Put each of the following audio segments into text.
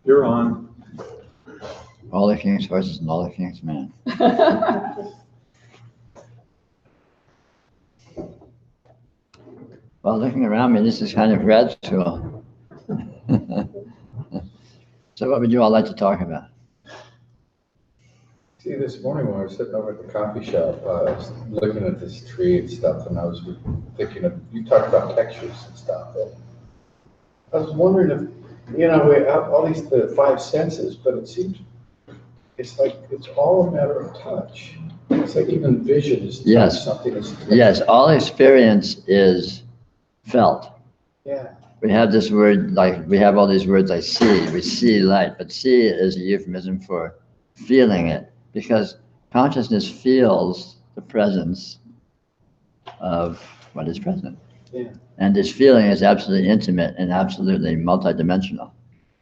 You're on. All the king's horses and all the king's men. Well, looking around me, this is kind of grad school. So what would you all like to talk about? See, this morning when I was sitting over at the coffee shop, I was looking at this tree and stuff, and I was thinking of, you talked about textures and stuff. And I was wondering if, we have all these, the five senses, but it seems, it's like, it's all a matter of touch. It's like even vision is touch, Yes. something is touch. Yes, all experience is felt. Yeah. We have this word, like, we have all these words like see, we see light, but see is a euphemism for feeling it, because consciousness feels the presence of what is present. Yeah. And this feeling is absolutely intimate and absolutely multidimensional,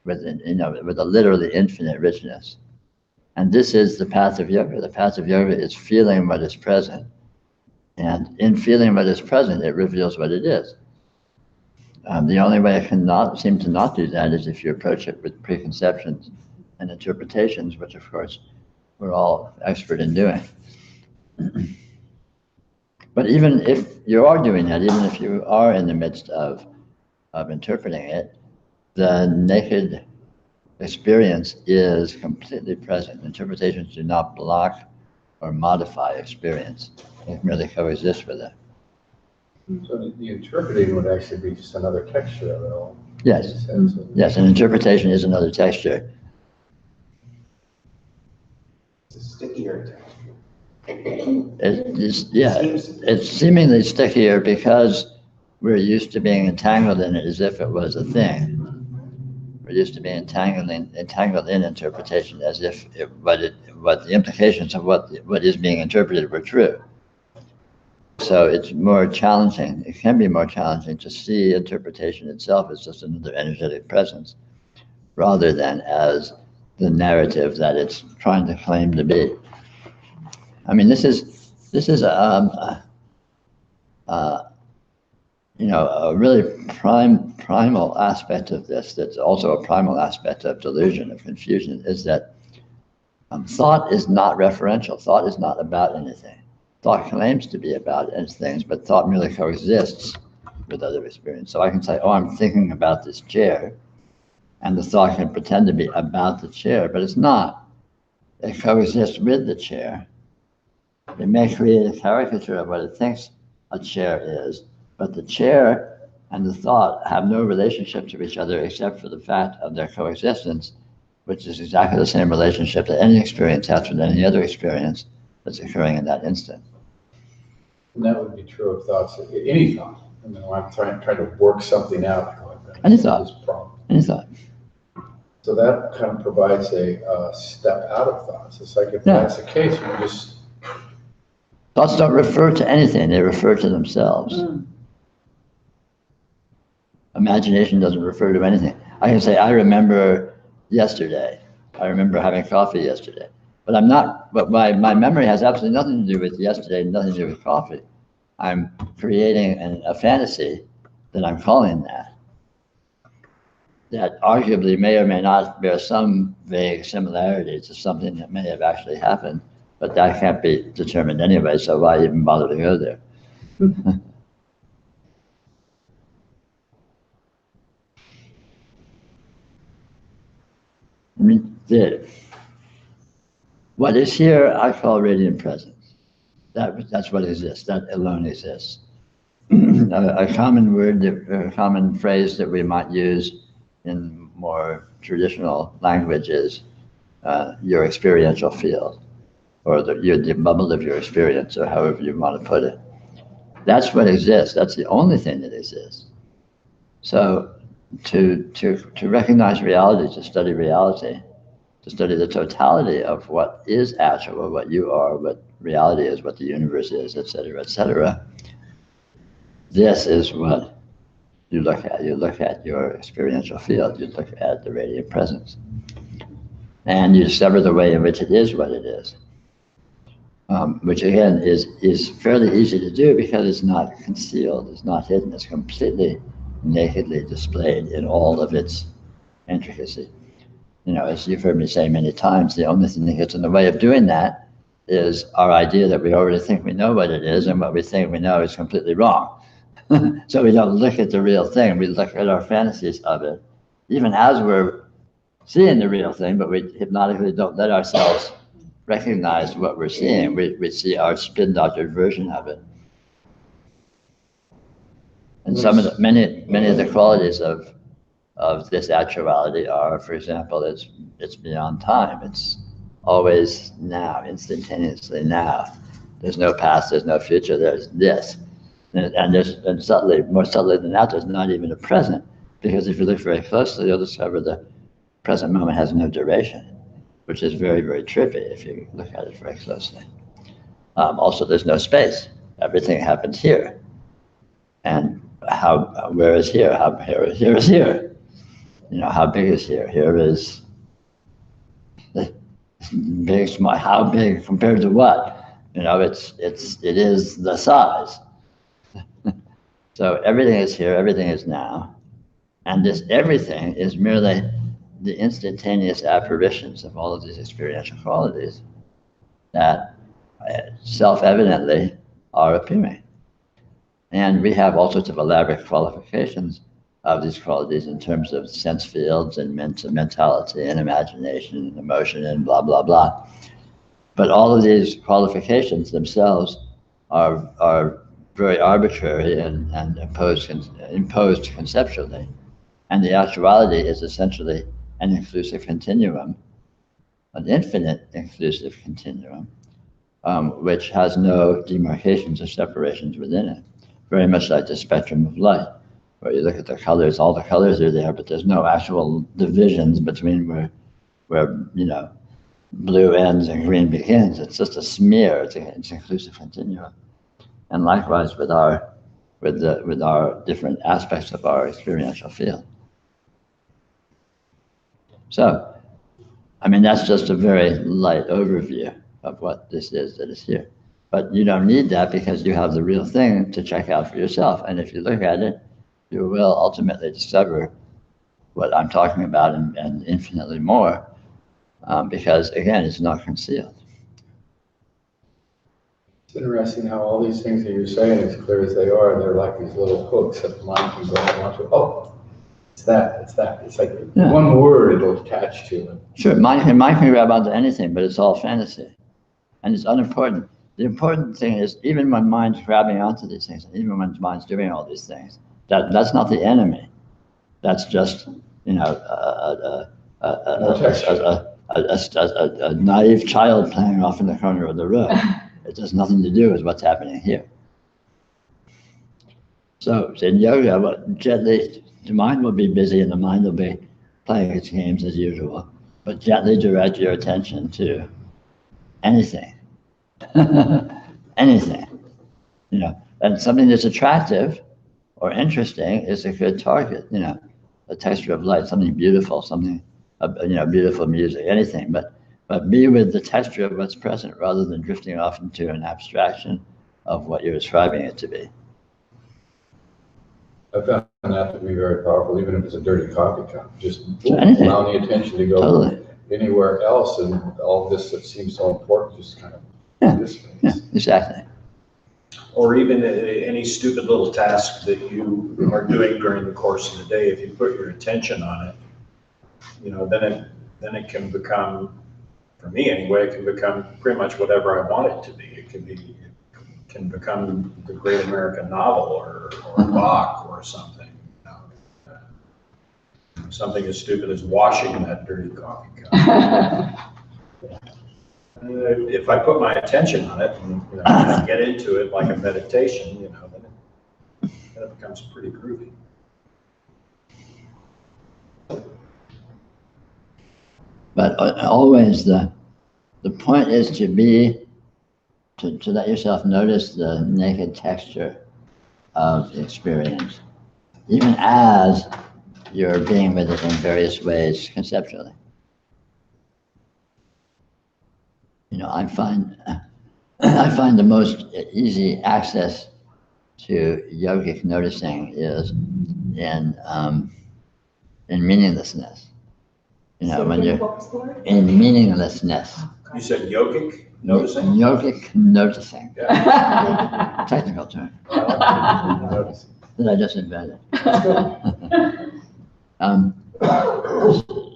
with a literally infinite richness. And this is the path of yoga. The path of yoga is feeling what is present. And in feeling what is present, it reveals what it is. The only way it can seem to not do that is if you approach it with preconceptions and interpretations, which of course we're all expert in doing. But even if you are doing that, even if you are in the midst of interpreting it, the naked experience is completely present. Interpretations do not block or modify experience. They merely coexist with it. So the interpreting would actually be just another texture of it all. Yes. Yes, an interpretation is another texture. It's a stickier texture. It's seemingly stickier because we're used to being entangled in it as if it was a thing. We're used to being entangled in interpretation as if what the implications of what is being interpreted were true. So it's more challenging. It can be more challenging to see interpretation itself as just another energetic presence, rather than as the narrative that it's trying to claim to be. I mean, this is a really primal aspect of this. That's also a primal aspect of delusion, of confusion, is that thought is not referential. Thought is not about anything. Thought claims to be about things, but thought merely coexists with other experience. So I can say, oh, I'm thinking about this chair, and the thought can pretend to be about the chair, but it's not. It coexists with the chair. It may create a caricature of what it thinks a chair is, but the chair and the thought have no relationship to each other except for the fact of their coexistence, which is exactly the same relationship that any experience has with any other experience that's occurring in that instant. And that would be true of thoughts, any thought. I mean, when I'm trying to work something out. Any thought. Any thought. So that kind of provides a step out of thoughts. It's like if that's the case, you just... Thoughts don't refer to anything, they refer to themselves. Imagination doesn't refer to anything. I can say, I remember yesterday. I remember having coffee yesterday. But my memory has absolutely nothing to do with yesterday, nothing to do with coffee. I'm creating a fantasy that I'm calling that arguably may or may not bear some vague similarity to something that may have actually happened, but that can't be determined anyway, so why even bother to go there? I mean, what is here I call radiant presence. That's what exists, that alone exists. A common phrase that we might use in more traditional language is your experiential field, or the bubble of your experience, or however you want to put it. That's what exists. That's the only thing that exists. So to recognize reality, to study reality, to study the totality of what is actual, what you are, what reality is, what the universe is, etc., etc. This is what you look at. You look at your experiential field. You look at the radiant presence. And you discover the way in which it is what it is. Which again is fairly easy to do because it's not concealed, it's not hidden, it's completely nakedly displayed in all of its intricacy. As you've heard me say many times, the only thing that gets in the way of doing that is our idea that we already think we know what it is, and what we think we know is completely wrong. So we don't look at the real thing, we look at our fantasies of it, even as we're seeing the real thing, but we hypnotically don't let ourselves recognize what we're seeing. We see our spin-doctored version of it. And many of the qualities of this actuality are, for example, it's beyond time. It's always now, instantaneously now. There's no past, there's no future, there's this. And subtly, more subtly than that, there's not even a present. Because if you look very closely, you'll discover the present moment has no duration, which is very, very trippy if you look at it very closely. Also, there's no space. Everything happens here. And where is here? Here is here. How big is here? Here is big, small. How big compared to what? It is the size. So everything is here, everything is now. And this everything is merely the instantaneous apparitions of all of these experiential qualities that self-evidently are appearing. And we have all sorts of elaborate qualifications of these qualities in terms of sense fields and mentality and imagination and emotion and blah, blah, blah. But all of these qualifications themselves are very arbitrary and imposed conceptually. And the actuality is essentially an inclusive continuum, an infinite inclusive continuum, which has no demarcations or separations within it. Very much like the spectrum of light, where you look at the colors, all the colors are there, but there's no actual divisions between where blue ends and green begins. It's just a smear. It's inclusive continuum. And likewise with our different aspects of our experiential field. So, that's just a very light overview of what this is that is here. But you don't need that because you have the real thing to check out for yourself. And if you look at it, you will ultimately discover what I'm talking about and infinitely more, because again, it's not concealed. It's interesting how all these things that you're saying, as clear as they are, they're like these little hooks that the mind can go and watch. Oh, it's that. It's like one word it'll attach to it. Sure, mind can grab onto anything, but it's all fantasy. And it's unimportant. The important thing is, even when mind's grabbing onto these things, even when mind's doing all these things, that's not the enemy. That's just, a naive child playing off in the corner of the room. It has nothing to do with what's happening here. So in yoga, gently, the mind will be busy and the mind will be playing its games as usual, but gently direct your attention to anything. Anything, and something that's attractive or interesting is a good target, the texture of light, something beautiful, something, beautiful music, anything, but be with the texture of what's present rather than drifting off into an abstraction of what you're ascribing it to be. I found that to be very powerful, even if it's a dirty coffee cup, just allow the attention to go anywhere else, and all this that seems so important just kind of dissipates. Yeah, exactly. Or even any stupid little task that you are doing during the course of the day, if you put your attention on it, then it can become, for me anyway, it can become pretty much whatever I want it to be. It can become the great American novel or Bach or something. Something as stupid as washing that dirty coffee cup. If I put my attention on it and I get into it like a meditation, then it becomes pretty groovy. But always the point is to let yourself notice the naked texture of experience, even as you're being with it in various ways conceptually. I find the most easy access to yogic noticing is in meaninglessness. You know, when you're in meaninglessness. You said yogic noticing? Yogic noticing. Yeah. Technical term Noticing. that I just invented.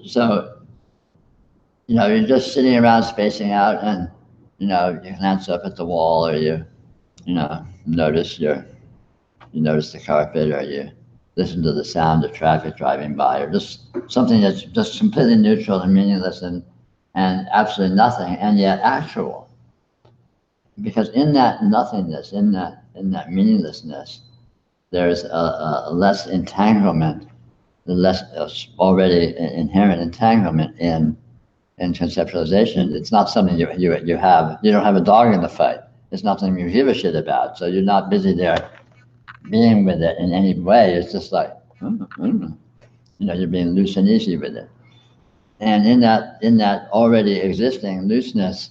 So, you know, you're just sitting around spacing out and, you know, you glance up at the wall or you know, notice the carpet or you listen to the sound of traffic driving by or just something that's just completely neutral and meaningless and absolutely nothing and yet actual. Because in that nothingness, in that meaninglessness, there's a less entanglement, the less already inherent entanglement in conceptualization. It's not something you have. You don't have a dog in the fight. It's not something you give a shit about. So you're not busy there being with it in any way. It's just like, you know, you're being loose and easy with it. And in that already existing looseness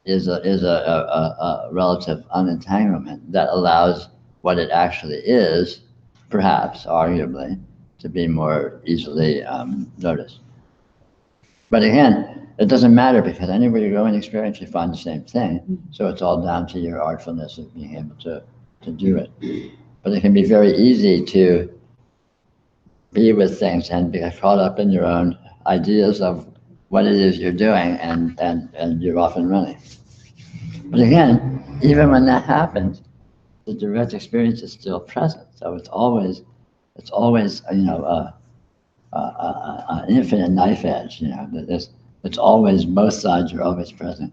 is a relative unentanglement that allows what it actually is, perhaps, arguably, to be more easily noticed. But again, it doesn't matter because anywhere you go in experience, you find the same thing. So it's all down to your artfulness of being able to do it. But it can be very easy to be with things and get caught up in your own ideas of what it is you're doing and you're off and running. But again, even when that happens, the direct experience is still present. So it's always you know, an infinite knife edge, you know, it's always, both sides are always present.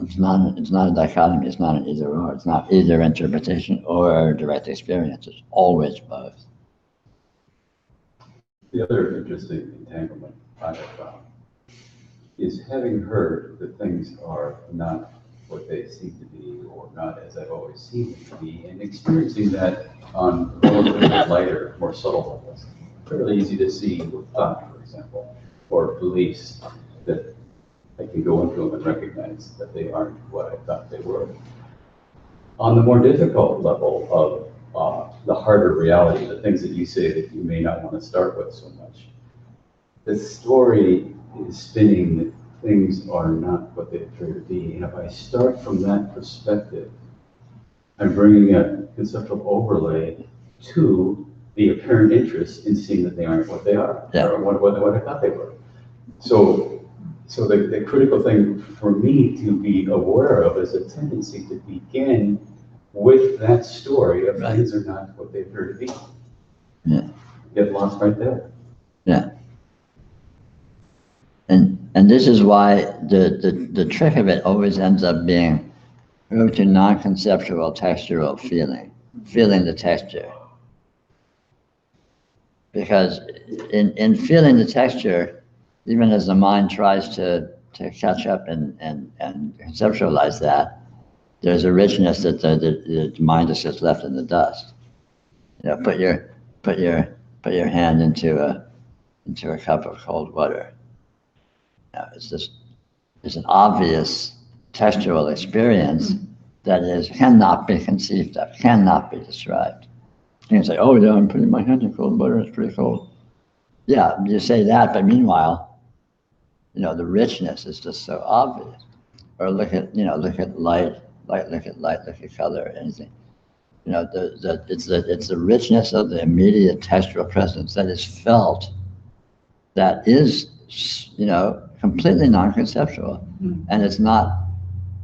It's not a dichotomy, it's not an either or, it's not either interpretation or direct experience, it's always both. The other interesting entanglement I have found is having heard that things are not what they seem to be or not as I've always seen them to be, and experiencing that on relatively lighter, more subtle levels. Fairly easy to see with thought, for example, or beliefs that I can go into them and recognize that they aren't what I thought they were. On the more difficult level of the harder reality, the things that you say that you may not want to start with so much, the story is spinning that things are not what they appear to be. And if I start from that perspective, I'm bringing a conceptual overlay to the apparent interest in seeing that they aren't what they are, or what I thought they were. So the critical thing for me to be aware of is a tendency to begin with that story of things are not what they appear to be. Yeah. Get lost right there. Yeah. And this is why the trick of it always ends up being go to non-conceptual textural feeling the texture. Because in feeling the texture, even as the mind tries to catch up and conceptualize that, there's a richness that the mind just gets left in the dust. You know, put your hand into a cup of cold water. You know, it's an obvious textual experience that cannot be conceived of, cannot be described. You can say, oh yeah, I'm putting my hand in cold water, it's pretty cold. Yeah, you say that, but meanwhile, you know, the richness is just so obvious. Or look at light, look at color, anything. You know, it's the richness of the immediate textual presence that is felt, that is, you know, completely non-conceptual. And it's not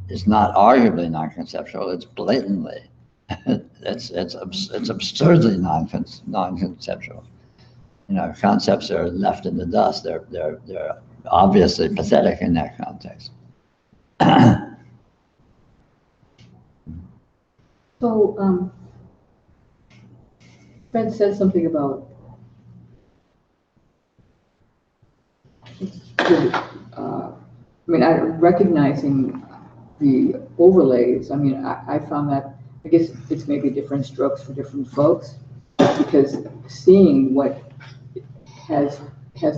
arguably non-conceptual, it's blatantly. It's absurdly non-conceptual. You know, concepts are left in the dust. They're obviously pathetic in that context. So, Fred said something about recognizing the overlays. I mean, I found that, I guess it's maybe different strokes for different folks, because seeing what has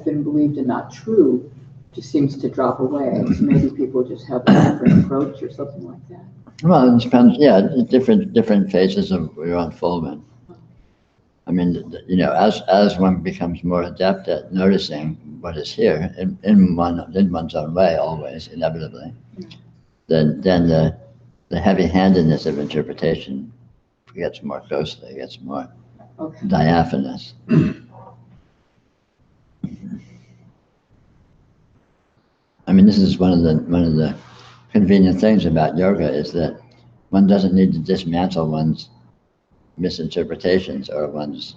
been believed and not true just seems to drop away. So maybe people just have a different approach or something like that. Well, it depends, yeah, different phases of your unfoldment. I mean, as one becomes more adept at noticing what is here in one's own way, always, inevitably, then the heavy-handedness of interpretation gets more ghostly, gets more Okay. diaphanous. I mean, this is one of the convenient things about yoga is that one doesn't need to dismantle one's misinterpretations or one's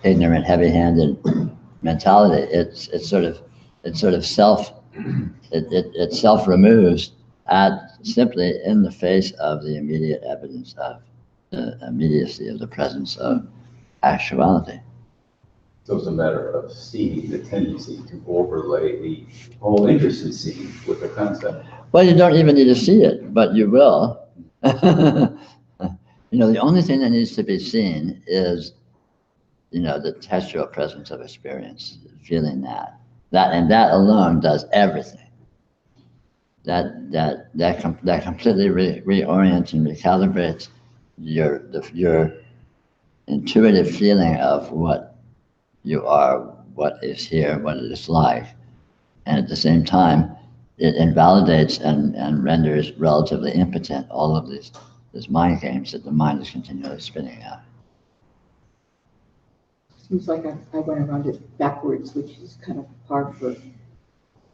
ignorant, heavy-handed mentality. It sort of self removes simply in the face of the immediate evidence of the immediacy of the presence of actuality. So it's a matter of seeing the tendency to overlay the whole interest in seeing with the concept. Well, you don't even need to see it, but you will. The only thing that needs to be seen is, the textual presence of experience, feeling that alone does everything. That completely reorients and recalibrates your intuitive feeling of what you are, what is here, what it is like, and at the same time, it invalidates and renders relatively impotent all of these mind games that the mind is continually spinning out. Seems like I went around it backwards, which is kind of hard for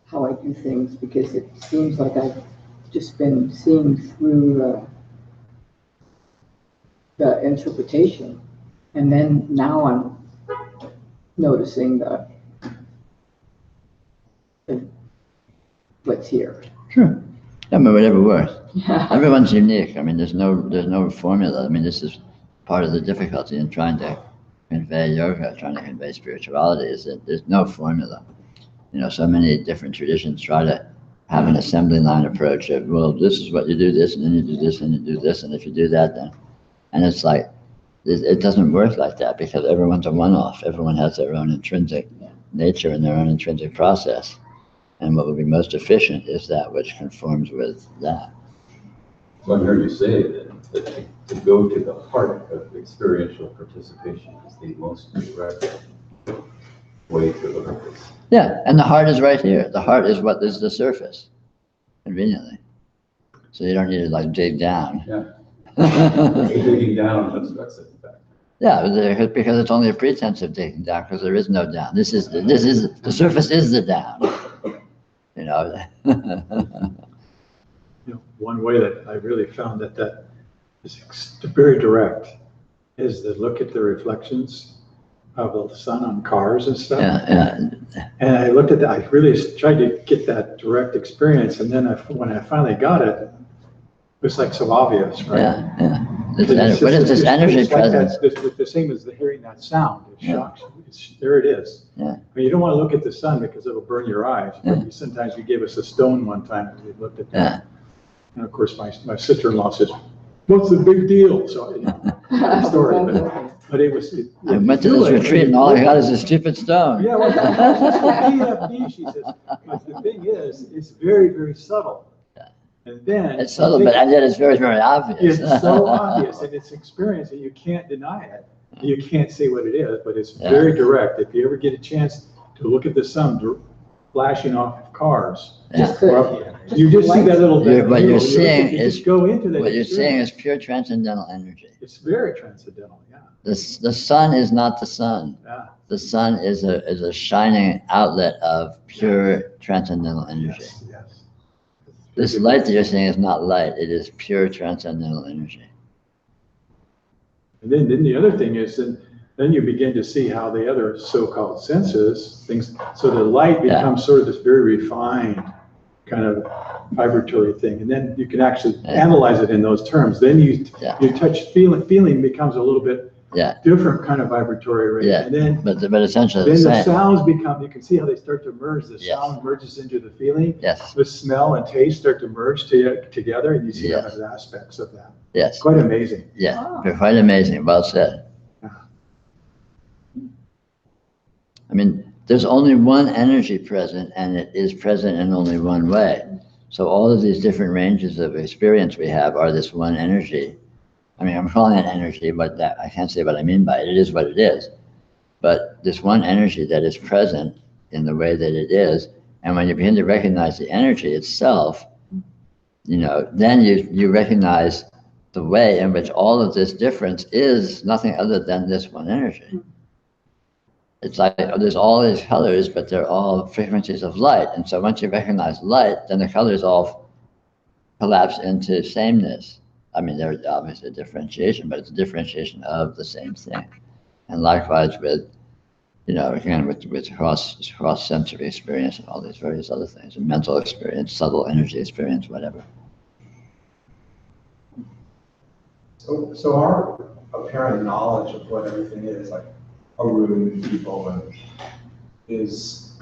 how I do things, because it seems like I've just been seeing through the interpretation, and then now I'm noticing the what's here. Sure. Yeah, but whatever works. Yeah. Everyone's unique. I mean, there's no formula. I mean, this is part of the difficulty in trying to convey yoga, trying to convey spirituality, is that there's no formula. So many different traditions try to have an assembly line approach of, well, this is what you do this, and then you do this, and you do this, and if you do that, then, and it's like, it doesn't work like that, because everyone's a one-off. Everyone has their own intrinsic nature and their own intrinsic process. And what would be most efficient is that which conforms with that. So I heard you say that to go to the heart of experiential participation is the most direct way to look at this. Yeah, and the heart is right here. The heart is what is the surface, conveniently. So you don't need to dig down. Yeah. Digging down, that's it. Yeah, because it's only a pretense of digging down, because there is no down. The surface is the down. One way that I really found that is very direct is to look at the reflections of the sun on cars and stuff. Yeah. And I looked at that, I really tried to get that direct experience, and then when I finally got it, it was like so obvious, right? Yeah. What is this energy it's like presence? the same as hearing that sound. It shocks you. There it is. Yeah. I mean, you don't want to look at the sun because it'll burn your eyes. But sometimes you gave us a stone one time and we looked at that. Yeah. And of course, my sister-in-law says, "What's the big deal?" So, story, but it was. I went to this retreat and all I got is a stupid stone. Yeah, well, BFD, she says. But the thing is, it's very, very subtle. And then It's subtle, but yet it's very, very obvious. it's so obvious, and it's experience, and you can't deny it. You can't say what it is, but it's very direct. If you ever get a chance to look at the sun flashing off of cars, you just see that little. What you're seeing is go into that. What you're seeing is pure transcendental energy. It's very transcendental. Yeah. The sun is not the sun. Yeah. The sun is a shining outlet of pure transcendental energy. Yes. This light that you're seeing is not light. It is pure transcendental energy. And then the other thing is, then you begin to see how the other so-called senses, things, so the light becomes sort of this very refined kind of vibratory thing. And then you can actually analyze it in those terms. Then you touch feeling becomes a little bit different kind of vibratory rate. Yeah. And then, but essentially then the the same. sounds become, you can see how they start to merge. The sound merges into the feeling. Yes. The smell and taste start to merge together, and you see other aspects of that. Yes. Quite amazing. Yeah. Quite amazing. Well said. I mean, there's only one energy present, and it is present in only one way. So all of these different ranges of experience we have are this one energy. I mean, I'm calling it energy, but that, I can't say what I mean by it. It is what it is. But this one energy that is present in the way that it is, and when you begin to recognize the energy itself, then you recognize the way in which all of this difference is nothing other than this one energy. It's like there's all these colors, but they're all frequencies of light. And so once you recognize light, then the colors all collapse into sameness. I mean, there's obviously a differentiation, but it's a differentiation of the same thing. And likewise with, again, with cross sensory experience and all these various other things, and mental experience, subtle energy experience, whatever. So our apparent knowledge of what everything is, like a room, people, and is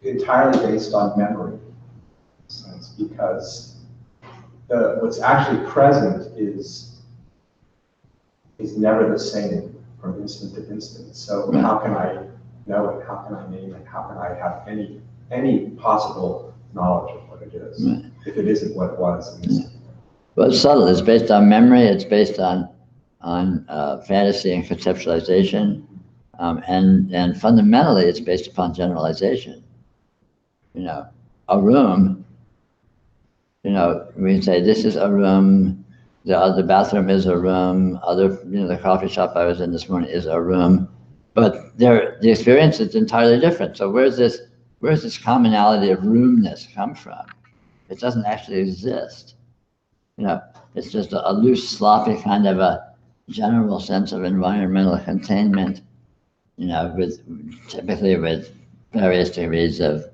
entirely based on memory, in a sense, because what's actually present is never the same from instant to instant. So how can I know it? How can I name it? How can I have any possible knowledge of what it is if it isn't what it was instantly? Well, it's subtle. It's based on memory. It's based on fantasy and conceptualization, and fundamentally, it's based upon generalization. A room. We say this is a room. The bathroom is a room. The coffee shop I was in this morning is a room, but the experience is entirely different. So where's this commonality of roomness come from? It doesn't actually exist. It's just a loose, sloppy kind of a general sense of environmental containment, typically with various degrees of,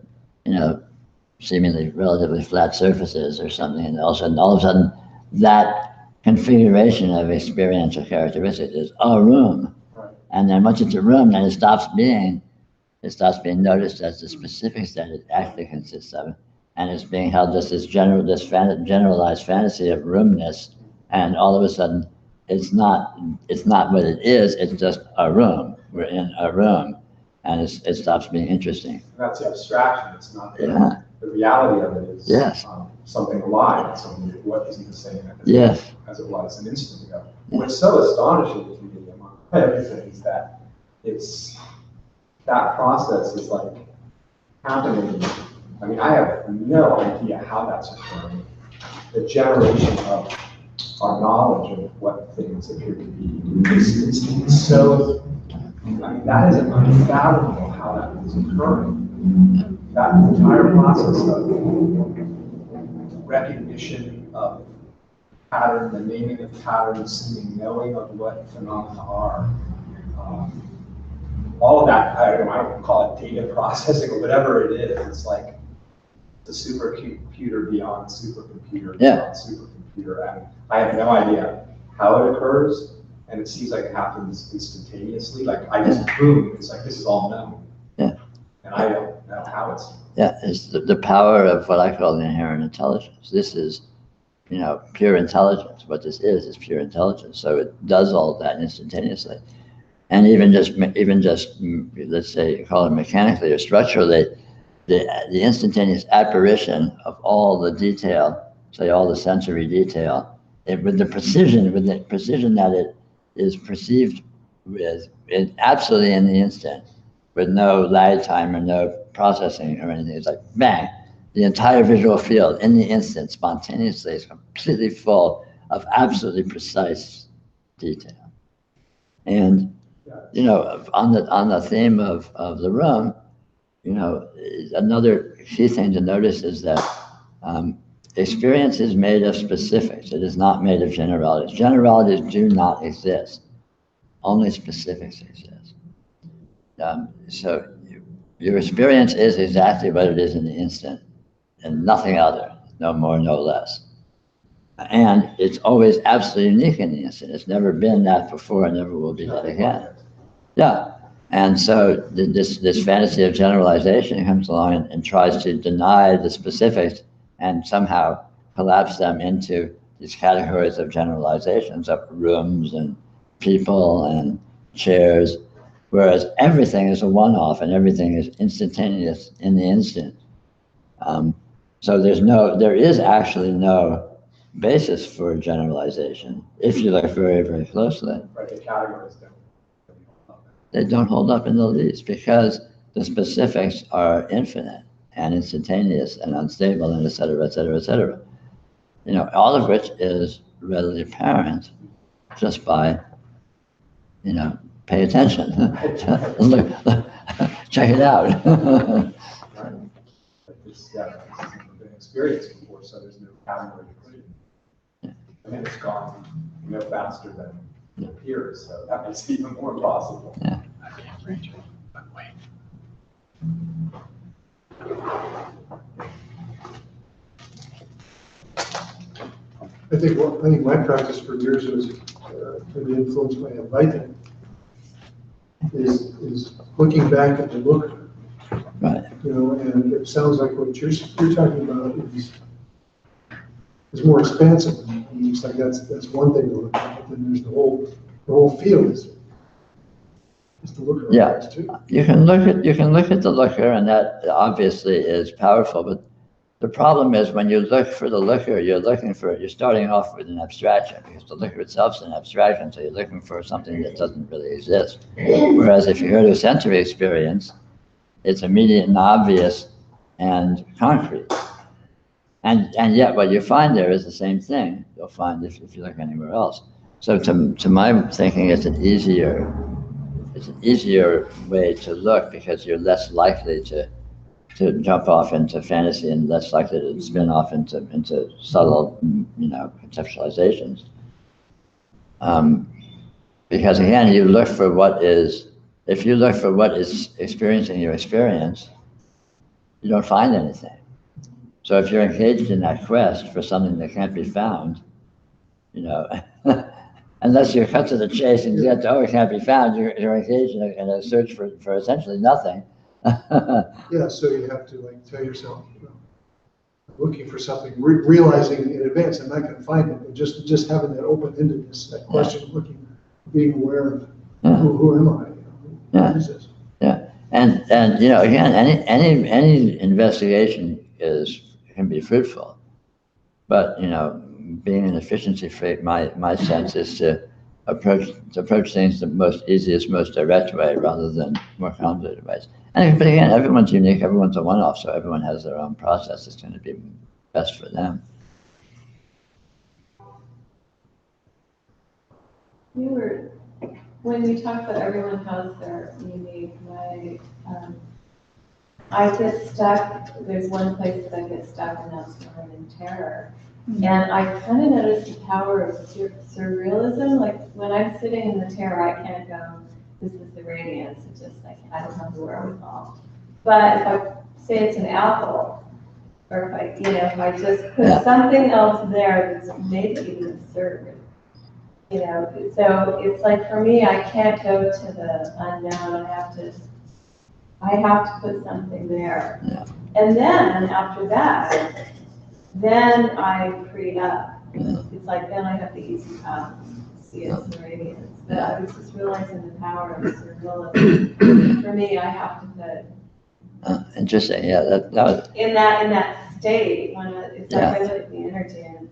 seemingly relatively flat surfaces or something. And all of a sudden, that configuration of experiential characteristics is a room. Right. And then once it's a room, then it stops being noticed as the specifics that it actually consists of. And it's being held just as generalized fantasy of roomness, and all of a sudden, it's not what it is. It's just a room. We're in a room, and it stops being interesting. That's the abstraction. It's not Yeah. the reality of it is Yes. something alive, something what isn't the same as it was an instant ago. Yeah. What's so astonishing to me among everything is that that process is like happening. I mean, I have no idea how that's occurring. The generation of our knowledge of what things appear to be is so, I mean, that is unfathomable how that is occurring. That entire process of recognition of pattern, the naming of patterns, the knowing of what phenomena are, all of that, I don't call it data processing or whatever it is, it's like the supercomputer beyond supercomputer beyond supercomputer, and I have no idea how it occurs, and it seems like it happens instantaneously. Like I just boom, it's like this is all known. Yeah. And I don't know how it's. Yeah, it's the power of what I call the inherent intelligence. This is, pure intelligence. What this is pure intelligence. So it does all that instantaneously. And even just, let's say, call it mechanically or structurally, the instantaneous apparition of all the detail, say all the sensory detail, with the precision that it is perceived with, absolutely in the instant, with no lag time or no processing or anything. It's like bang, the entire visual field in the instant, spontaneously, is completely full of absolutely precise detail. And on the theme of the room, another key thing to notice is that experience is made of specifics. It is not made of generalities. Generalities do not exist. Only specifics exist. So your experience is exactly what it is in the instant, and nothing other, no more, no less. And it's always absolutely unique in the instant. It's never been that before and never will be that again. Yeah. And so this fantasy of generalization comes along and tries to deny the specifics and somehow collapse them into these categories of generalizations of rooms and people and chairs, whereas everything is a one-off and everything is instantaneous in the instant. So there is actually no basis for generalization if you look very, very closely. Right, the categories don't. They don't hold up in the least because the specifics are infinite and instantaneous and unstable and et cetera, et cetera, et cetera. You know, all of which is readily apparent just by, you know, pay attention. Look, check it out. Right. But this, yeah, this has never been experienced before, so there's no category to put it in. And then it's gone, you know, faster than it appears, so that makes it even more impossible. Yeah. I can't reach it, but wait. I think my practice for years was maybe influenced by enlightenment. Is looking back at the looker. Right. You know, and it sounds like what you're talking about is more expansive. And it's like that's one thing to look at, but then there's the whole field is the looker. Yeah. Too. You can look at the looker, and that obviously is powerful, but the problem is when you look for the looker, you're starting off with an abstraction, because the looker itself is an abstraction, so you're looking for something that doesn't really exist. Whereas if you go to a sensory experience, it's immediate and obvious and concrete. And yet what you find there is the same thing you'll find if you look anywhere else. So to my thinking, it's an easier way to look because you're less likely to jump off into fantasy and less likely to spin off into subtle, you know, conceptualizations. Because again, if you look for what is experiencing your experience, you don't find anything. So if you're engaged in that quest for something that can't be found, you know, unless you're cut to the chase and get to, it can't be found, you're engaged in a search for essentially nothing. Yeah, so you have to like tell yourself, you know, looking for something, realizing in advance I'm not going to find it, but just having that open-endedness, that question, looking, being aware of who am I? You know, who is this? Yeah, and you know, again, any investigation can be fruitful, but you know, being an efficiency freak, my sense is to approach things the most easiest, most direct way rather than more convoluted ways. But again, everyone's unique, everyone's a one-off, so everyone has their own process that's going to be best for them. When you talk about everyone has their unique way, I get stuck, there's one place that I get stuck, and that's when I'm in terror. And I kind of notice the power of surrealism, like when I'm sitting in the terror, I can't go, this is the radiance, it's just like, I don't have the wherewithal. But if I say it's an apple, or if I just put something else there that's maybe even absurd, you know, so it's like for me, I can't go to the unknown, I have to put something there. Yeah. And then after that, then I free up. It's like then I have the easy path to see it as the radiance. But I was just realizing the power of surrealism. For me, I have to put Interesting. Yeah, that was in that state when it's like I look at the energy and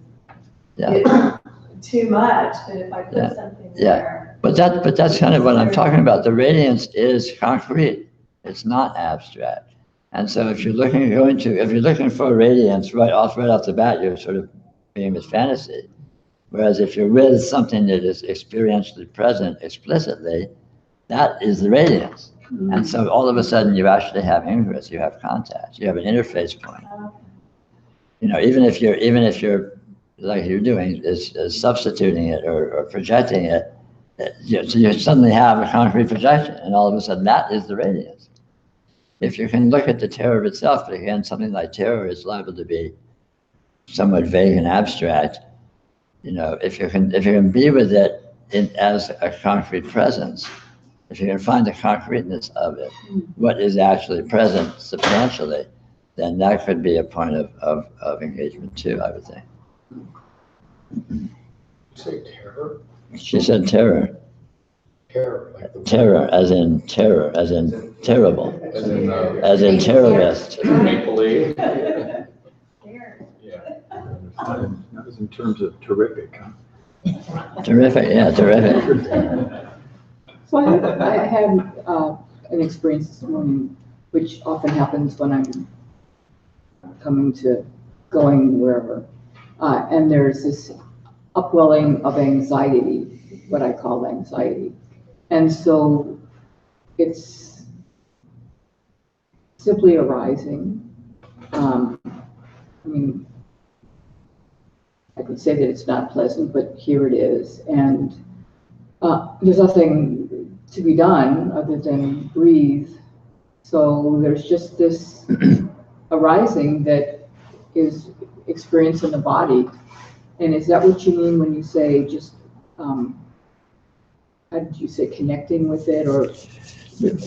it's too much. But if I put something there, but that's kind of what I'm talking about. The radiance is concrete. It's not abstract. And so if you're looking for radiance right off the bat, you're sort of being with fantasy. Whereas if you're with something that is experientially present explicitly, that is the radiance. Mm-hmm. And so all of a sudden you actually have ingress, you have contact, you have an interface point. You know, even if you're like you're doing is substituting it or projecting it, so you suddenly have a concrete projection, and all of a sudden that is the radiance. If you can look at the terror itself, but again, something like terror is liable to be somewhat vague and abstract. You know, if you can be with it as a concrete presence, if you can find the concreteness of it, what is actually present substantially, then that could be a point of engagement too, I would think. You say terror? She said terror. Terror, like the Terror, as in terror, as in terrible, as in as in terrorist. make believe. That was in terms of terrific, huh? Terrific, yeah, terrific. So I had an experience this morning, which often happens when I'm going wherever. And there's this upwelling of anxiety, what I call anxiety. And so it's simply arising. I mean, I could say that it's not pleasant, but here it is. And there's nothing to be done other than breathe. So there's just this arising that is experienced in the body. And is that what you mean when you say just, how did you say, connecting with it, or?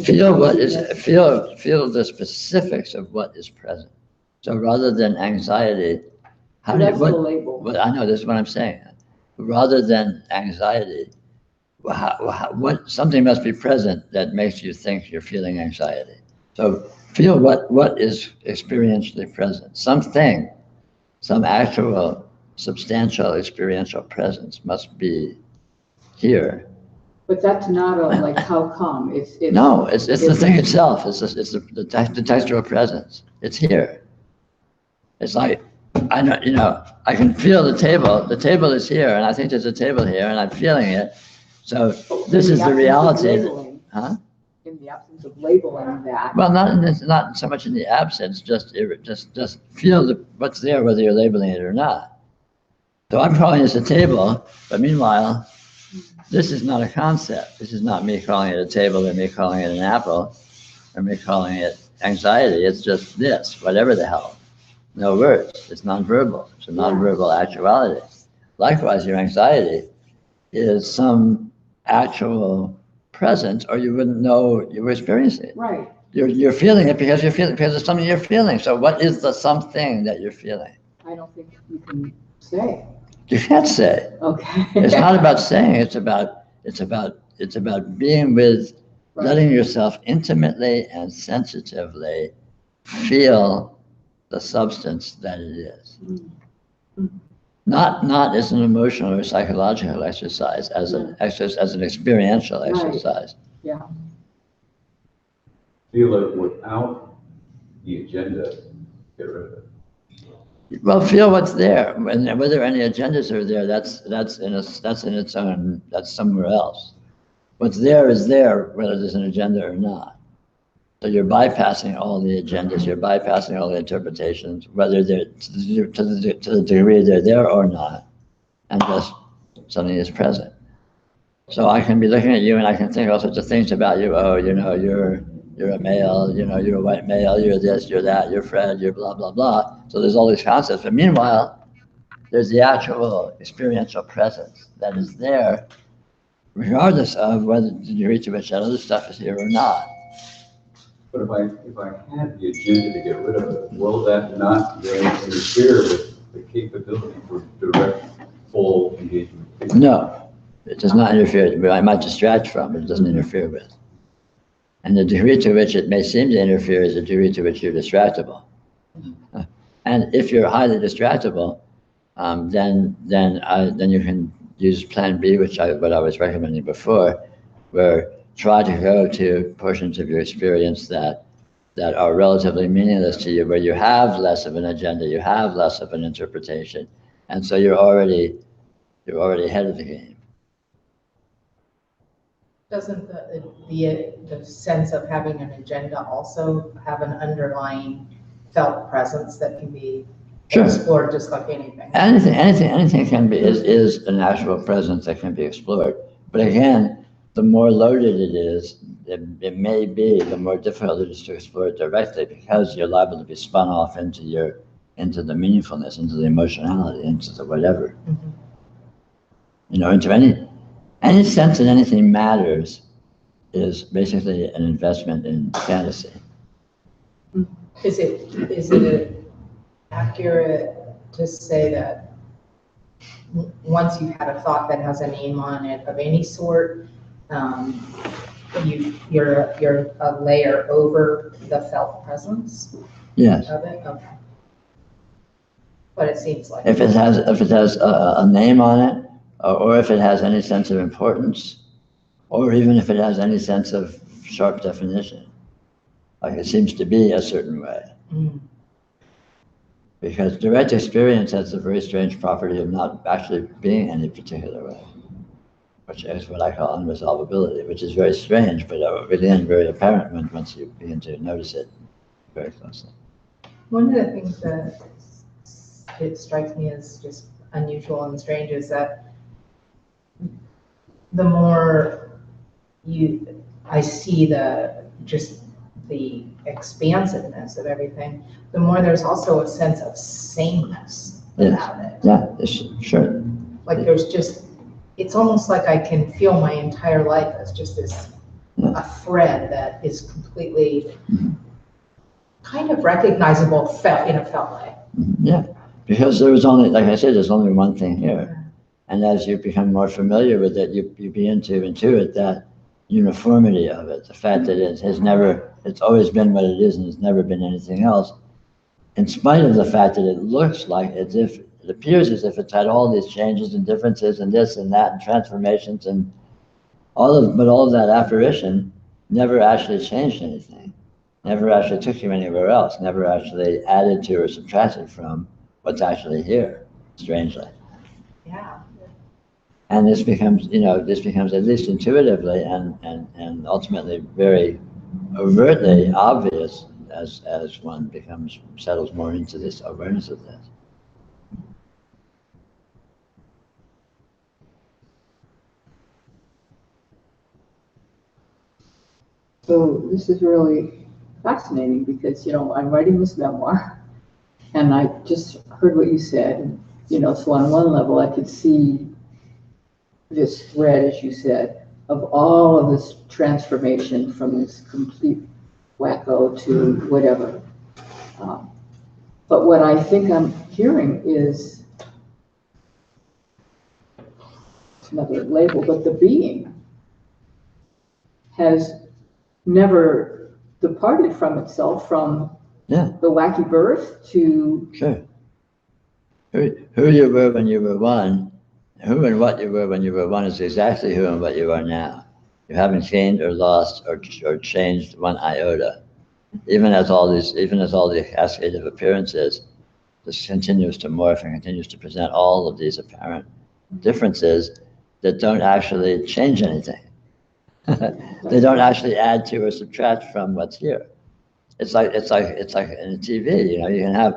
Feel the specifics of what is present. So rather than anxiety, So that's the label. Well, I know, this is what I'm saying. Rather than anxiety, something must be present that makes you think you're feeling anxiety. So feel what is experientially present. Something, some actual substantial experiential presence must be here. But that's not like how come, it's. No, it's the thing itself. It's the textual presence. It's here. It's like, I know, I can feel the table. The table is here, and I think there's a table here, and I'm feeling it. So this is the reality. Huh? In the absence of labeling that. Well, not so much in the absence. Just feel what's there, whether you're labeling it or not. So I'm calling this a table, but meanwhile, this is not a concept. This is not me calling it a table, or me calling it an apple, or me calling it anxiety. It's just this, whatever the hell. No words. It's nonverbal. It's a nonverbal actuality. Likewise, your anxiety is some actual presence, or you wouldn't know you were experiencing it. Right. You're feeling it because it's something you're feeling. So what is the something that you're feeling? I don't think you can say. You can't say. Okay. It's not about saying. It's about being with, Right. letting yourself intimately and sensitively feel the substance that it is. Mm-hmm. Not as an emotional or psychological exercise, as an experiential exercise. Yeah. Feel like without the agenda, get rid of it. Well, feel what's there, and whether any agendas are there, that's in its own. That's somewhere else. What's there is there, whether there's an agenda or not. So you're bypassing all the agendas, you're bypassing all the interpretations, whether they're to the degree they're there or not, and just something is present. So I can be looking at you and I can think all sorts of things about you. Oh, you're a male, you're a white male, you're this, you're that, you're Fred, you're blah, blah, blah. So there's all these concepts. But meanwhile, there's the actual experiential presence that is there, regardless of whether the degree to which that other stuff is here or not. But if I had the agenda to get rid of it, will that not then interfere with the capability for direct, full engagement? No, it does not interfere. I might distract from, but it doesn't interfere with. And the degree to which it may seem to interfere is the degree to which you're distractible. And if you're highly distractible, then you can use Plan B, what I was recommending before, where try to go to portions of your experience that are relatively meaningless to you, where you have less of an agenda, you have less of an interpretation, and so you're already ahead of the game. Doesn't the sense of having an agenda also have an underlying felt presence that can be explored just like anything? Anything can be is an actual presence that can be explored. But again, the more loaded it is, it may be, the more difficult it is to explore it directly, because you're liable to be spun off into the meaningfulness, into the emotionality, into the whatever. Mm-hmm. Into any sense that anything matters is basically an investment in fantasy. Is it accurate to say that once you've had a thought that has a name on it of any sort, you're a layer over the felt presence? Yes. Of it? Okay. but it seems like. If it has a name on it, or if it has any sense of importance, or even if it has any sense of sharp definition, like it seems to be a certain way. Mm. Because direct experience has the very strange property of not actually being any particular way, which is what I call unresolvability, which is very strange, but again, very apparent once you begin to notice it very closely. One of the things that it strikes me as just unusual and strange is that the more I see the expansiveness of everything, the more there's also a sense of sameness about it. Yeah, sure. Like it's almost like I can feel my entire life as just a thread that is completely kind of recognizable in a felt way. Yeah, because there was only, like I said, there's only one thing here. And as you become more familiar with it, you begin to intuit that uniformity of it, the fact that it's always been what it is and it's never been anything else, in spite of the fact that it looks like it appears as if it's had all these changes and differences and this and that and transformations and all of that apparition never actually changed anything, never actually took you anywhere else, never actually added to or subtracted from what's actually here, strangely. Yeah. And this becomes at least intuitively and ultimately very overtly obvious as one settles more into this awareness of this. So this is really fascinating because, I'm writing this memoir and I just heard what you said. And, so on one level, I could see this thread, as you said, of all of this transformation from this complete wacko to whatever. But what I think I'm hearing is another label, but the being has never departed from itself, from the wacky birth to... Sure. Who you were when you were one, who and what you were when you were one is exactly who and what you are now. You haven't changed or lost or changed one iota. Even as all the cascade of appearances, this continues to morph and continues to present all of these apparent differences that don't actually change anything. They don't actually add to or subtract from what's here. It's like in a TV, you can have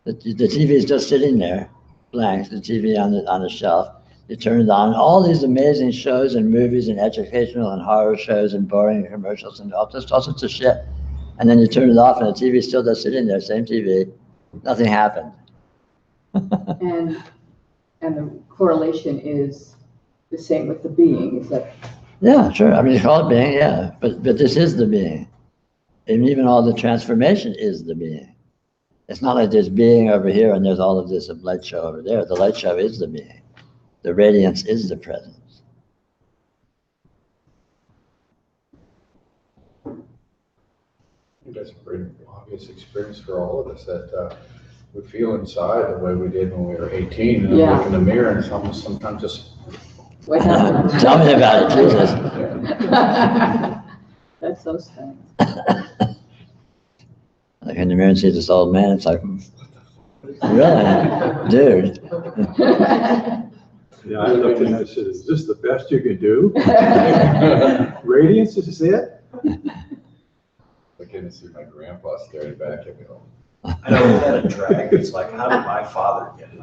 the TV is just sitting there, blank, the TV on the shelf. You turn it on, all these amazing shows and movies and educational and horror shows and boring commercials and all sorts of shit. And then you turn it off and the TV is still just sitting there, same TV, nothing happened. and the correlation is the same with the being, is that? Yeah, sure. I mean, you call it being, yeah, but this is the being. And even all the transformation is the being. It's not like there's being over here and there's all of this light show over there. The light show is the being. The radiance is the presence. I think that's a pretty obvious experience for all of us, that we feel inside the way we did when we were 18, and Yeah. look in the mirror and it's almost sometimes just... What happened? Tell me about it, Jesus. That's so strange. Like in the mirror and see this old man, it's like, really? Dude. Yeah, I looked and I said, is this the best you can do? Radiance is it? I can see my grandpa staring back at me. I know we had a drag. It's like, how did my father get it?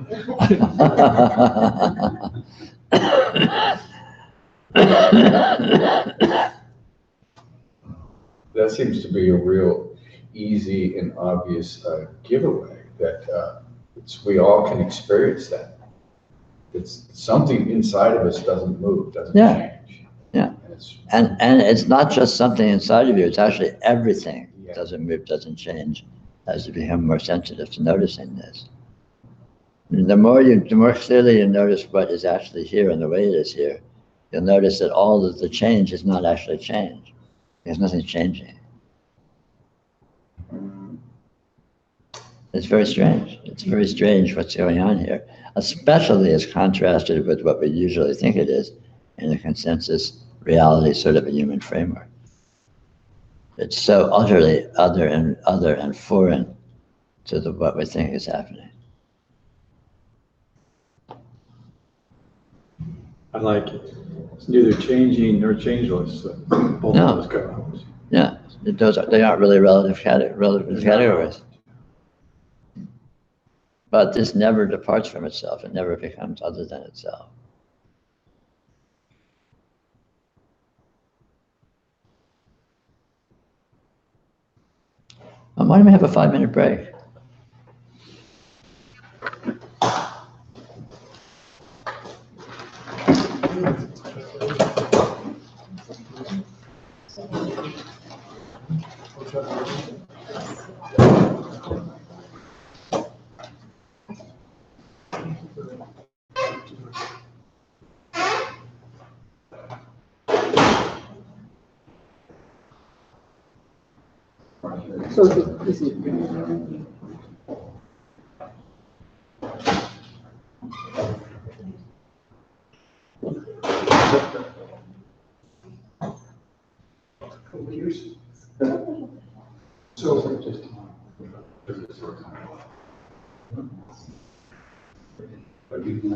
That seems to be a real easy and obvious giveaway that we all can experience that. It's something inside of us doesn't move, doesn't change. Yeah. And it's not just something inside of you, it's actually everything Yeah. doesn't move, doesn't change as you become more sensitive to noticing this. And the more clearly you notice what is actually here and the way it is here, you'll notice that all of the change is not actually change. There's nothing changing. It's very strange. It's very strange what's going on here, especially as contrasted with what we usually think it is in a consensus reality sort of a human framework. It's so utterly other and foreign to what we think is happening. I like it. It's neither changing nor changeless. So both No. of those go. Yeah, they aren't really relative categories. But this never departs from itself. It never becomes other than itself. Why don't we have a 5-minute break? So this is, So, But you can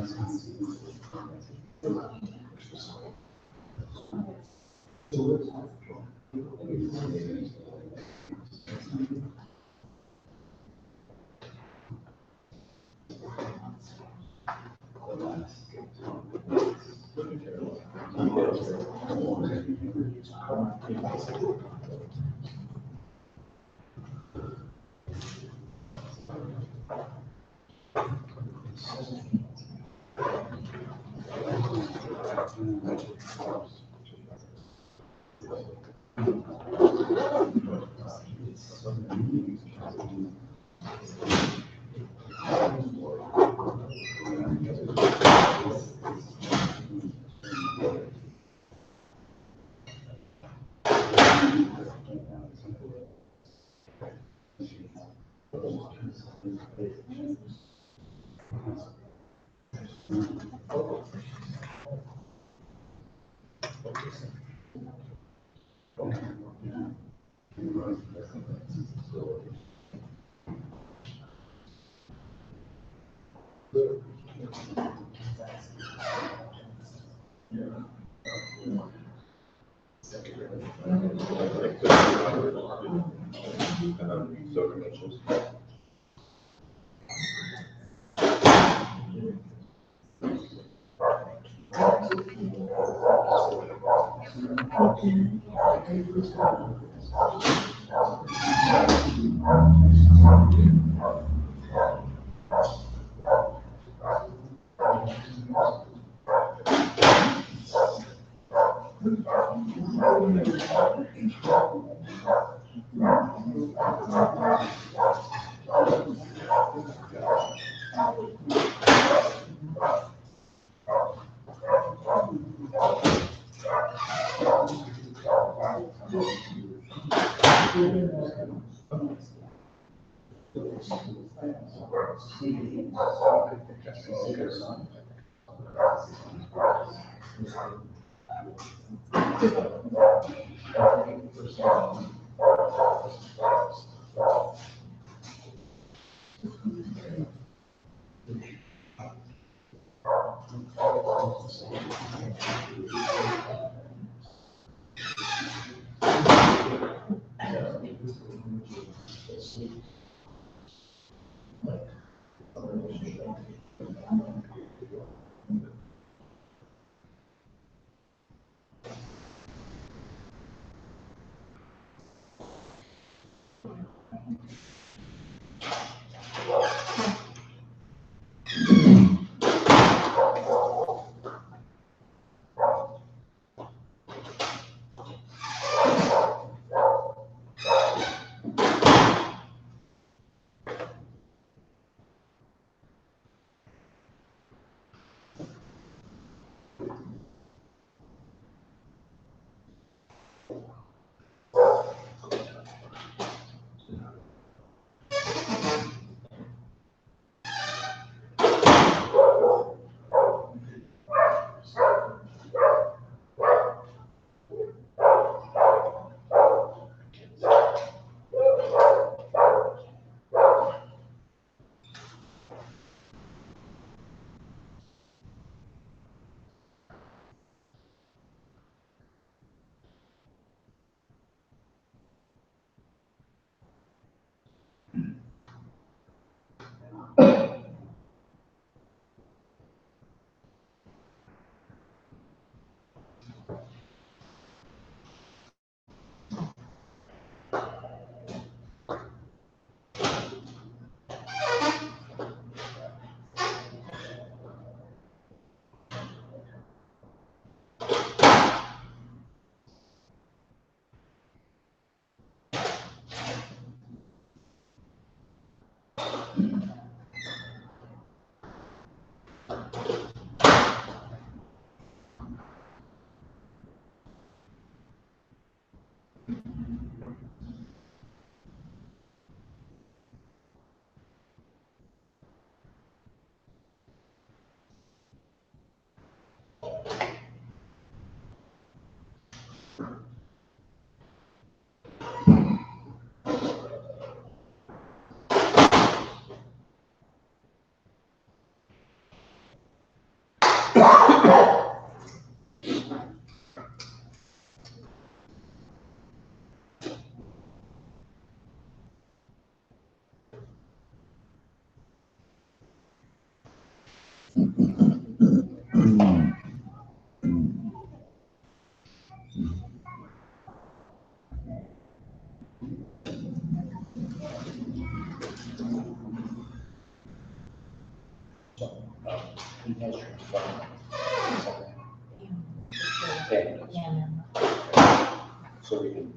So we can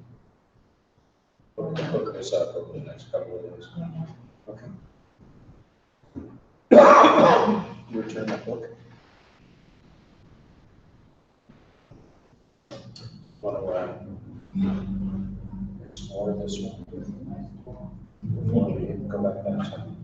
hook this up over the next couple of days. Okay. You return that book? Want to explore this one before we go back next time?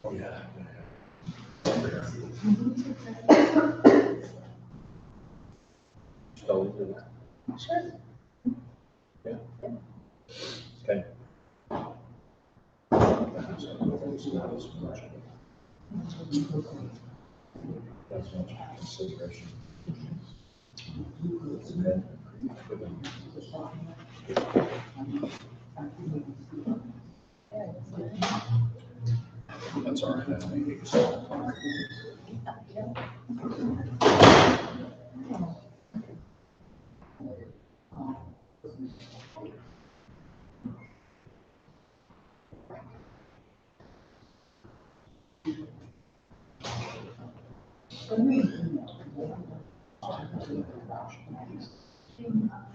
Oh, yeah. Shall we do that? Sure. Yeah. Okay. That's much consideration. That's all right. I don't think it's all.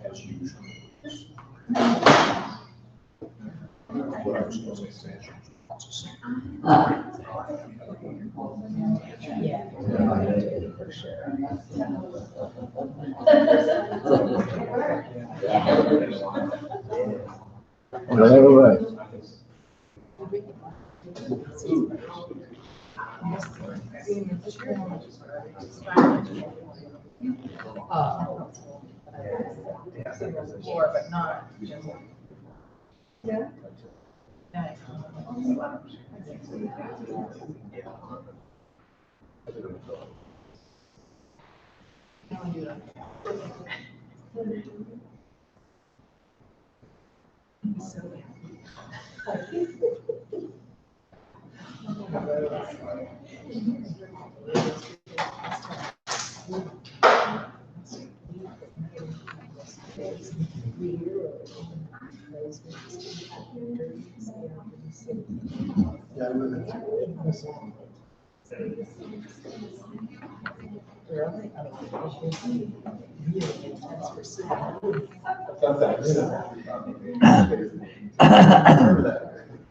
As usual. What I was supposed to say. More, but not. Yeah.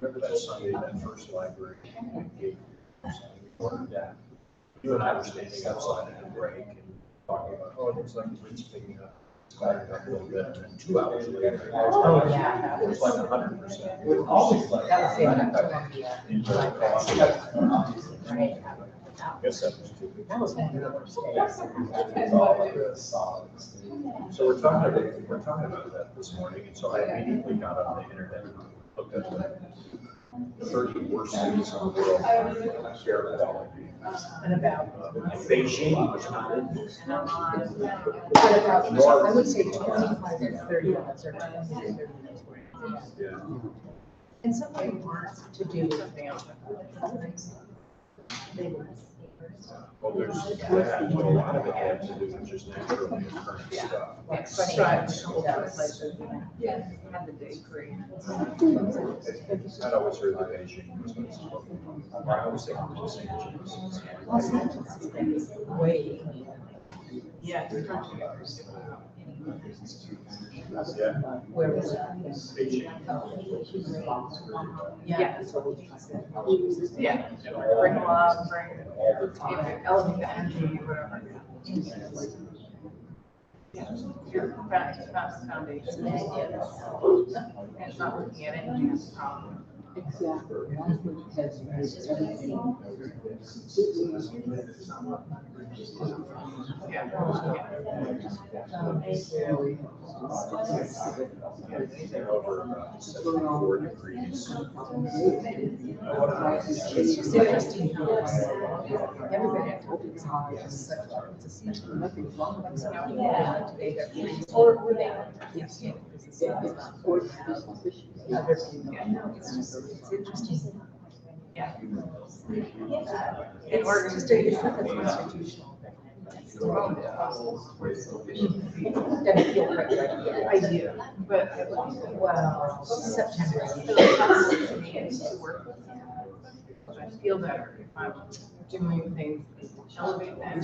Remember that Sunday, that first library gig? Yeah. You and I were standing outside at a break and talking about, oh, it looks like the wind's picking up. It's back it up a little bit, and then 2 hours later. Oh, yeah. It was like 100%. That was in Colombia. Into Right. I guess that was too. That was one of the worst days. So we're talking about that this morning, and so I immediately got on the internet and looked at the 30 worst cities in the world. I shared that all of you. And about. Beijing was not in this. But about, I would say 25 and 30 of us are 20 to 30 minutes. Yeah. And some of them weren't to do with something else. They were. Well, there's that, but a lot of it had to do with just naturally occurring stuff. Like funny, a couple of places. Yeah. Had the day free. I'd always heard that Beijing was what spoken. I always think it was Los Los Angeles has been way. Yeah. Yeah. Where was that? Beijing. Yeah. Yeah. Bring love, bring, elevate the energy, whatever. That's foundation. And it's not looking at anything as a problem. Exactly. Language has made everything. Over about 74 degrees. It's just interesting how everybody opens eyes. It's a special. Nothing's wrong with that. Today they're free. Or were they? Yes. Or it's just suspicious. It's just, it's interesting. Yeah. It's just, it's not constitutional. Doesn't feel right, right? I do, but, well, September. I feel better if I'm doing things that elevate that.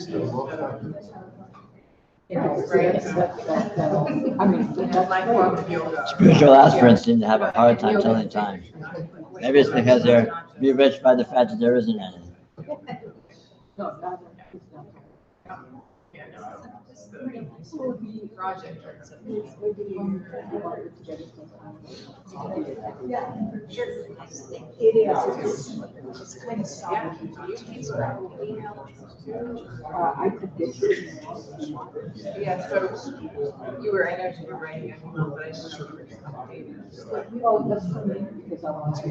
You know, right? I mean, That's my form of yoga. Spiritual aspirants seem to have a hard time telling time. Maybe it's because they're bewitched by the fact that there isn't any. no, not, it's not. Yeah, no, it's the project. It is. It's kind of soft. I could get you. Yeah, so you were, I know you were writing, but I just remember. Oh, that's funny, because I want to.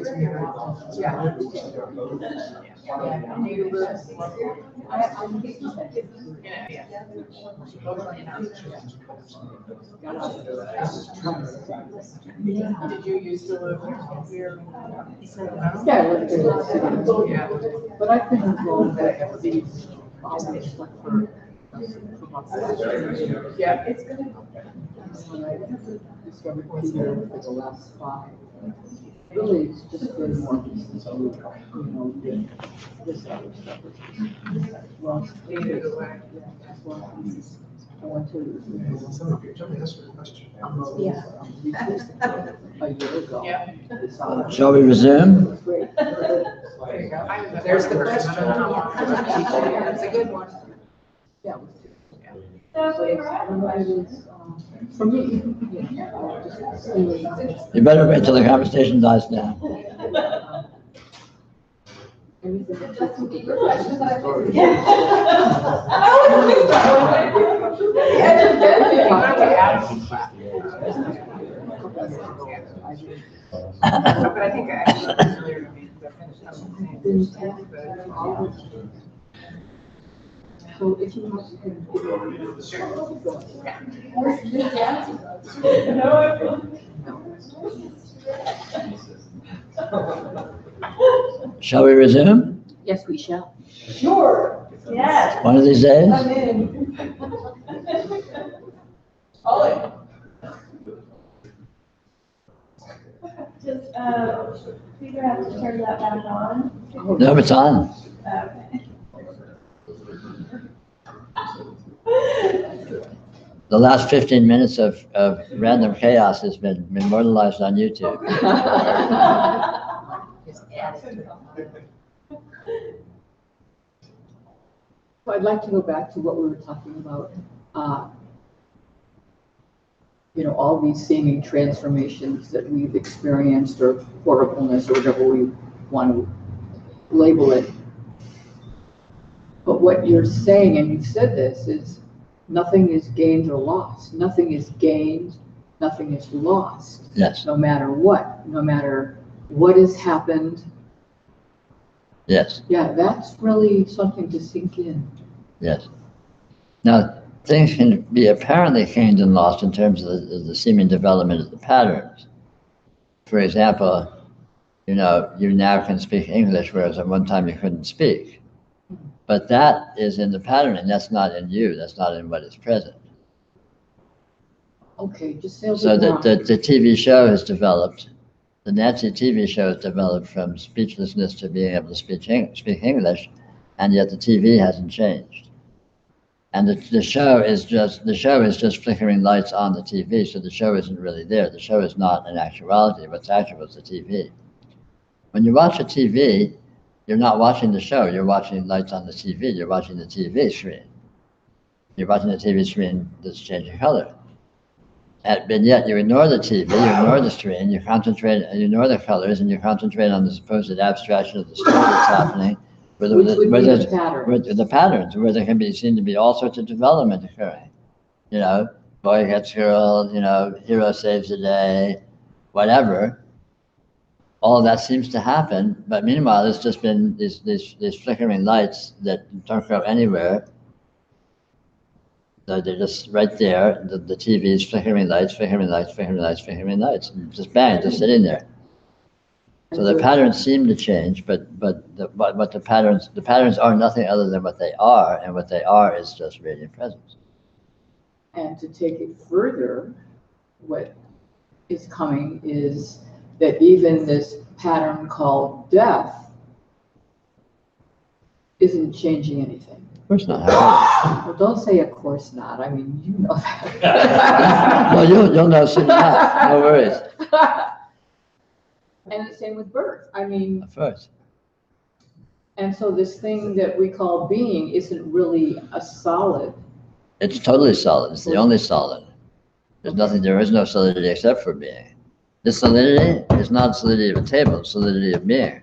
Yeah. Yeah. Did you use the logo here? Yeah, but I've been involved with these always like for Yeah, it's good. when I discovered Peter for the last 5. Really, it's just been more business, this other stuff. Well, Either the way. well, I went to. Somebody asked me a question. Yeah. A year ago. Yeah. Shall we resume? Great. There you go. There's the question. That's a good one. Yeah. So it's, I don't know, it is, for me, just seeing. You better wait till the conversation dies down. But I think I actually earlier to me, because I finished something. So if you want Shall we resume? Yes, we shall. Sure, yes, One of these days? I'm in. Ollie. Just, Peter has to turn that back on. No, it's on. Okay. The last 15 minutes of random chaos has been immortalized on YouTube. So I'd like to go back to what we were talking about. all these seeming transformations that we've experienced, or horribleness, or whatever we want to label it. But what you're saying, and you've said this, is nothing is gained or lost. Nothing is gained, nothing is lost. Yes. No matter what has happened. Yes. Yeah, that's really something to sink in. Yes. Now, things can be apparently gained and lost in terms of the seeming development of the patterns. For example, you now can speak English, whereas at one time you couldn't speak. But that is in the patterning. That's not in you. That's not in what is present. Okay, just say a So bit more. the TV show has developed. The Nancy TV show has developed from speechlessness to being able to speak English, and yet the TV hasn't changed. And the show is just flickering lights on the TV, so the show isn't really there. The show is not an actuality. What's actual is the TV. When you watch a TV, you're not watching the show. You're watching lights on the TV. You're watching the TV screen. You're watching the TV screen that's changing color. But yet you ignore the TV, you ignore the screen, you ignore the colors, and you concentrate on the supposed abstraction of the story that's happening. Which would be the patterns. The patterns, where there can be seen to be all sorts of development occurring. Boy gets girl, hero saves the day, whatever. All of that seems to happen, but meanwhile, there's just been these flickering lights that don't go anywhere. So they're just right there. The TV is flickering lights, flickering lights, flickering lights, flickering lights, and just bang, just sitting there. So the patterns seem to change, but the patterns are nothing other than what they are, and what they are is just radiant presence. And to take it further, what is coming is that even this pattern called death isn't changing anything. Of course not. Well, don't say of course not. I mean, you know that. Well, you'll know soon enough. No worries. And the same with birth. I mean, Of course. and so this thing that we call being isn't really a solid. It's totally solid. It's the only solid. There is no solidity except for being. This solidity is not solidity of a table, it's solidity of being.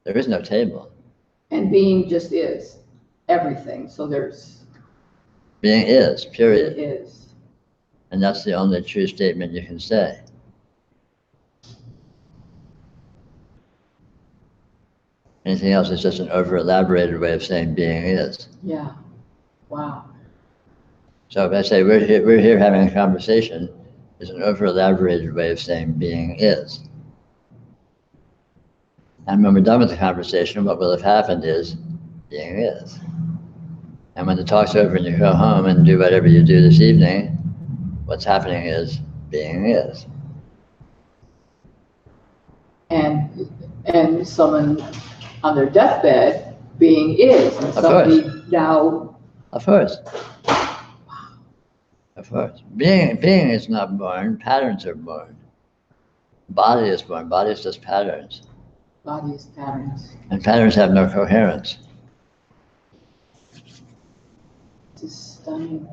There is no table. And being just is everything. So Being is, period. it is. And that's the only true statement you can say. Anything else is just an over-elaborated way of saying being is. Yeah. Wow. So if I say we're here having a conversation, is an over-elaborated way of saying being is. And when we're done with the conversation, what will have happened is being is. And when the talk's over and you go home and do whatever you do this evening, what's happening is being is. And someone on their deathbed, being is. And somebody now. Of course. Of course. Being is not born, patterns are born. Body is born, body is just patterns. Body is patterns. And patterns have no coherence. It's stunning.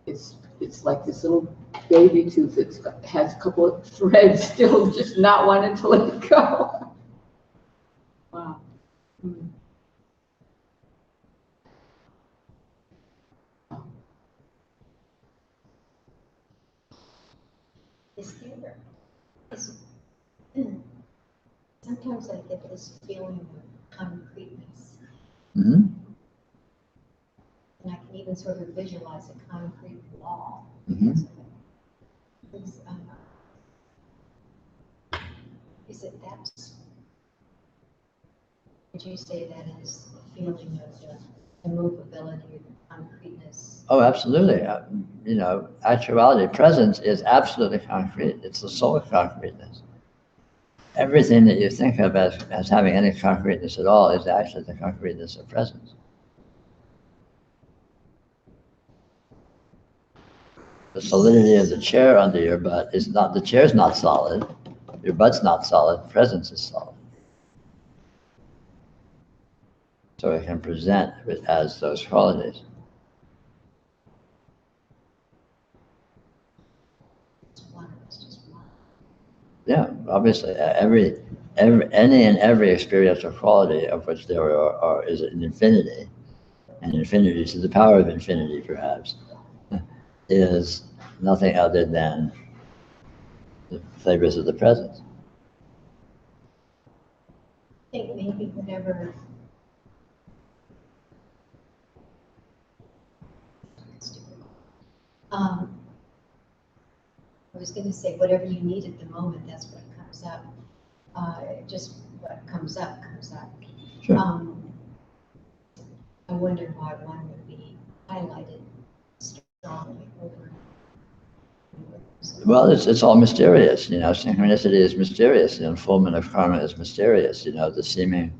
It's like this little baby tooth that has a couple of threads still just not wanting to let it go. Wow. Mm. Sometimes I get this feeling of concreteness. Mm-hmm. And I can even sort of visualize a concrete wall. Mm-hmm. Is it that? Would you say that is a feeling of the immovability, the concreteness? Oh, absolutely. Actuality, presence is absolutely concrete. It's the soul of concreteness. Everything that you think of as having any concreteness at all is actually the concreteness of presence. The solidity of the chair under your butt is not, the chair's not solid, your butt's not solid, presence is solid. so it can present it as those qualities. It's one, it's just one. Yeah, obviously, any and every experiential quality of which there is an infinity, and infinity to the power of infinity, perhaps, is nothing other than the flavors of the present. I think maybe whatever. I was going to say, whatever you need at the moment, that's what comes up. Just what comes up, comes up. Sure. I wonder why one would be highlighted strongly over. Well, it's all mysterious, you know. Synchronicity is mysterious. The unfoldment of karma is mysterious. You know, the seeming,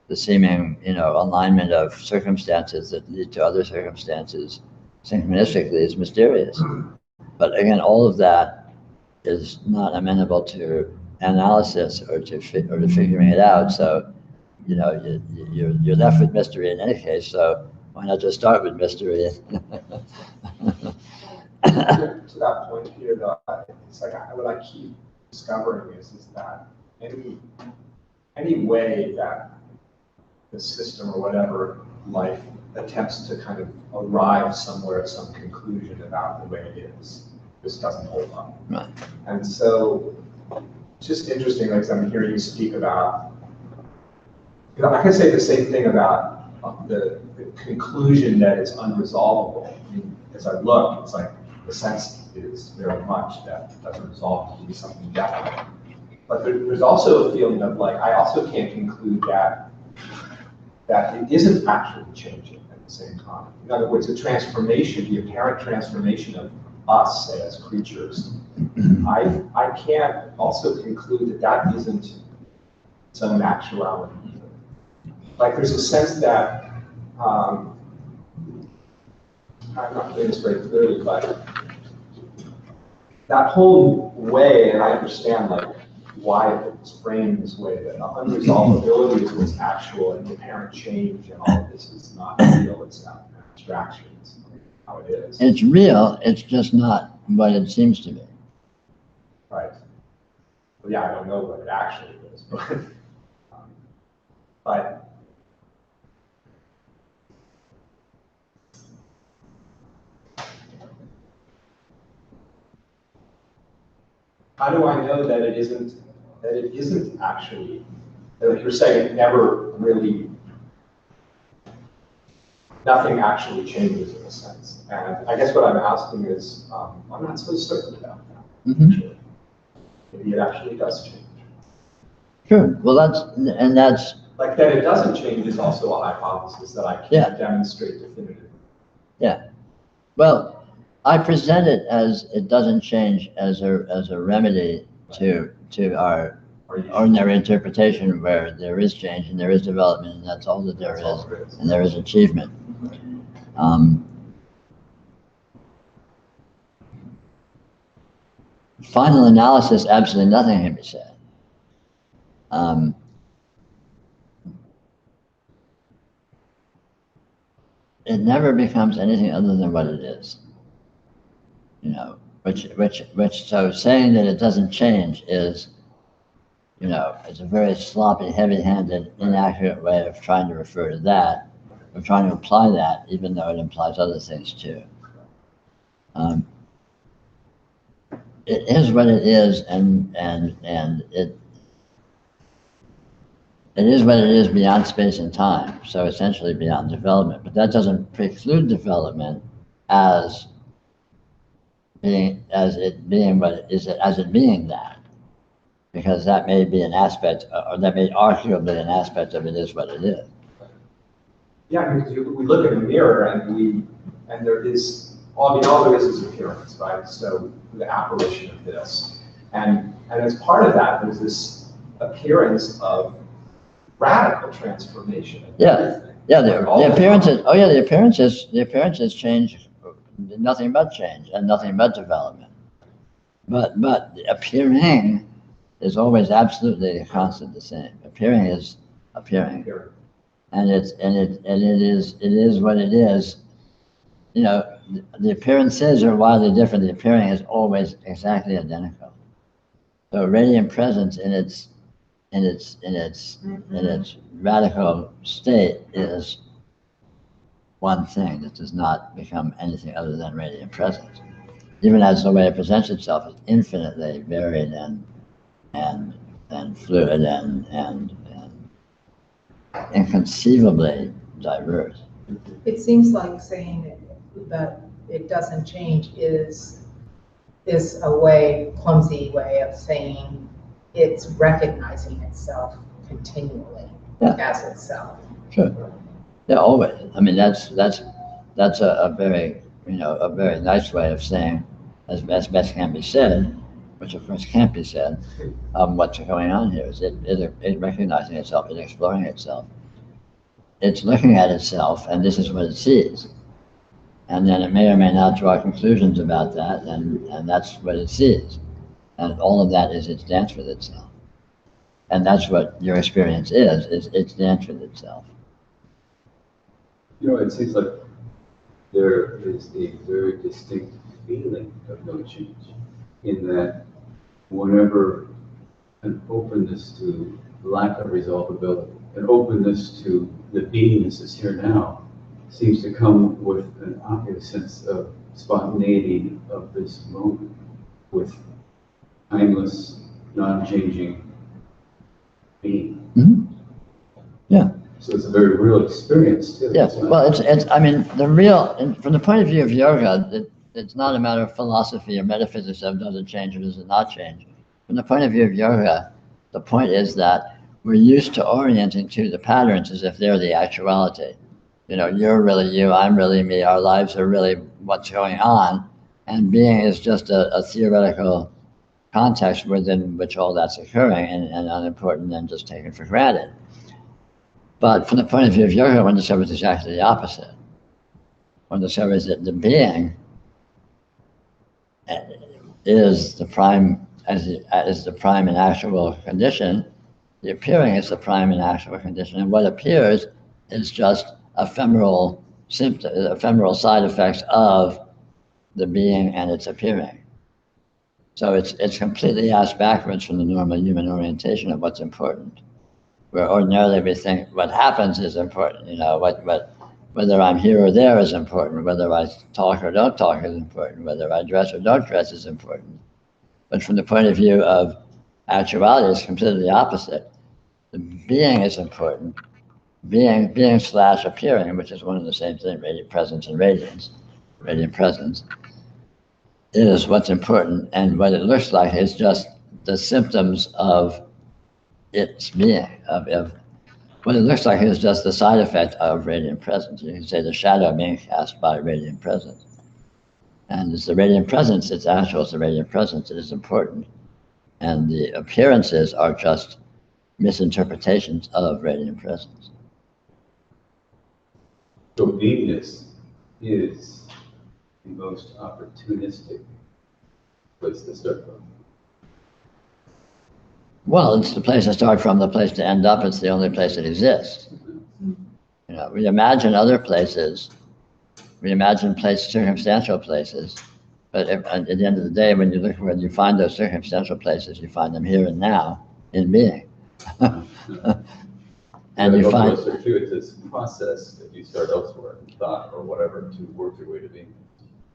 you know, alignment of circumstances that lead to other circumstances synchronistically is mysterious. But again, all of that is not amenable to analysis or to figuring it out. So, you know, you're left with mystery in any case. So why not just start with mystery? To that point here, though, it's like what I keep discovering is that any way that the system or whatever life attempts to kind of arrive somewhere at some conclusion about the way it is, this doesn't hold up. Right. And so, it's just interesting, like I'm hearing you speak about, you know, I can say the same thing about the conclusion that it's unresolvable. I mean, as I look, it's like the sense is very much that doesn't resolve to be something definite. But there's also a feeling of like, I also can't conclude that it isn't actually changing at the same time. In other words, the transformation, the apparent transformation of us, say, as creatures, I can't also conclude that isn't some actuality either. Like there's a sense that, I'm not doing this very clearly, but that whole way, and I understand like why it's framed this way, that unresolvability is what's actual and the apparent change and all of this is not real, it's not abstraction, it's how it is. It's real, it's just not what it seems to be. Right. Well, yeah, I don't know what it actually is, but how do I know that it isn't actually, like you're saying, it never really, nothing actually changes in a sense. And I guess what I'm asking is, I'm not so certain about that, actually. Maybe it actually does change. Sure, well that's... Like that it doesn't change is also a hypothesis that I can't demonstrate definitively. Yeah, well, I present it as it doesn't change as a remedy to our ordinary interpretation where there is change and there is development and that's all that there is and there is achievement. Final analysis, absolutely nothing can be said. It never becomes anything other than what it is. You know, so saying that it doesn't change is, you know, it's a very sloppy, heavy-handed, inaccurate way of trying to refer to that, of trying to imply that, even though it implies other things too. It is what it is, and it is what it is beyond space and time, so essentially beyond development. But that doesn't preclude development as it being that, because that may be an aspect, or that may arguably an aspect of it is what it is. Yeah, because we look in a mirror and there is, well, I mean, all there is appearance, right? So the apparition of this, and as part of that, there's this appearance of radical transformation. Yeah, the appearances. Oh yeah, the appearances change. Nothing but change and nothing but development. But the appearing is always absolutely constant, the same. Appearing is appearing. and it is what it is. You know, the appearances are wildly different. The appearing is always exactly identical. So radiant presence in its radical state is one thing that does not become anything other than radiant presence. Even as the way it presents itself is infinitely varied and fluid and inconceivably diverse. It seems like saying that it doesn't change is a clumsy way of saying it's recognizing itself continually as itself. Sure. Yeah, always. I mean, that's a very, a very nice way of saying, as best can be said, which of course can't be said, what's going on here is it recognizing itself, it exploring itself. It's looking at itself, and this is what it sees. And then it may or may not draw conclusions about that, and that's what it sees. And all of that is its dance with itself. And that's what your experience is its dance with itself. You know, it seems like there is a very distinct feeling of no change, in that whenever an openness to lack of resolvability, an openness to the beingness is here now, seems to come with an obvious sense of spontaneity of this moment, with timeless, non-changing being. Mm-hmm. Yeah. So it's a very real experience too. Yes, well, I mean, from the point of view of yoga, it's not a matter of philosophy or metaphysics of does it change or does it not change. From the point of view of yoga, the point is that we're used to orienting to the patterns as if they're the actuality. You know, you're really you, I'm really me, our lives are really what's going on, and being is just a theoretical context within which all that's occurring and unimportant and just taken for granted. But from the point of view of yoga, one discovers exactly the opposite. One discovers that the being is the prime, is the prime and actual condition. The appearing is the prime and actual condition, and what appears is just ephemeral symptoms, ephemeral side effects of the being and its appearing. So it's completely asked backwards from the normal human orientation of what's important. Where ordinarily we think what happens is important, whether I'm here or there is important, whether I talk or don't talk is important, whether I dress or don't dress is important. But from the point of view of actuality, it's completely the opposite. The being is important. Being / appearing, which is one and the same thing, radiant presence and radiance, radiant presence, is what's important, and what it looks like is just the symptoms of its being, of what it looks like is just the side effect of radiant presence. You can say the shadow being cast by radiant presence. And it's the radiant presence, it's actual, it's the radiant presence, it is important. And the appearances are just misinterpretations of radiant presence. So beingness is the most opportunistic place to start from. Well, it's the place to start from, the place to end up. It's the only place that exists. You know, we imagine other places. We imagine circumstantial places. But at the end of the day, when you find those circumstantial places, you find them here and now in being. And you find a circuitous process that you start elsewhere in thought or whatever to work your way to being.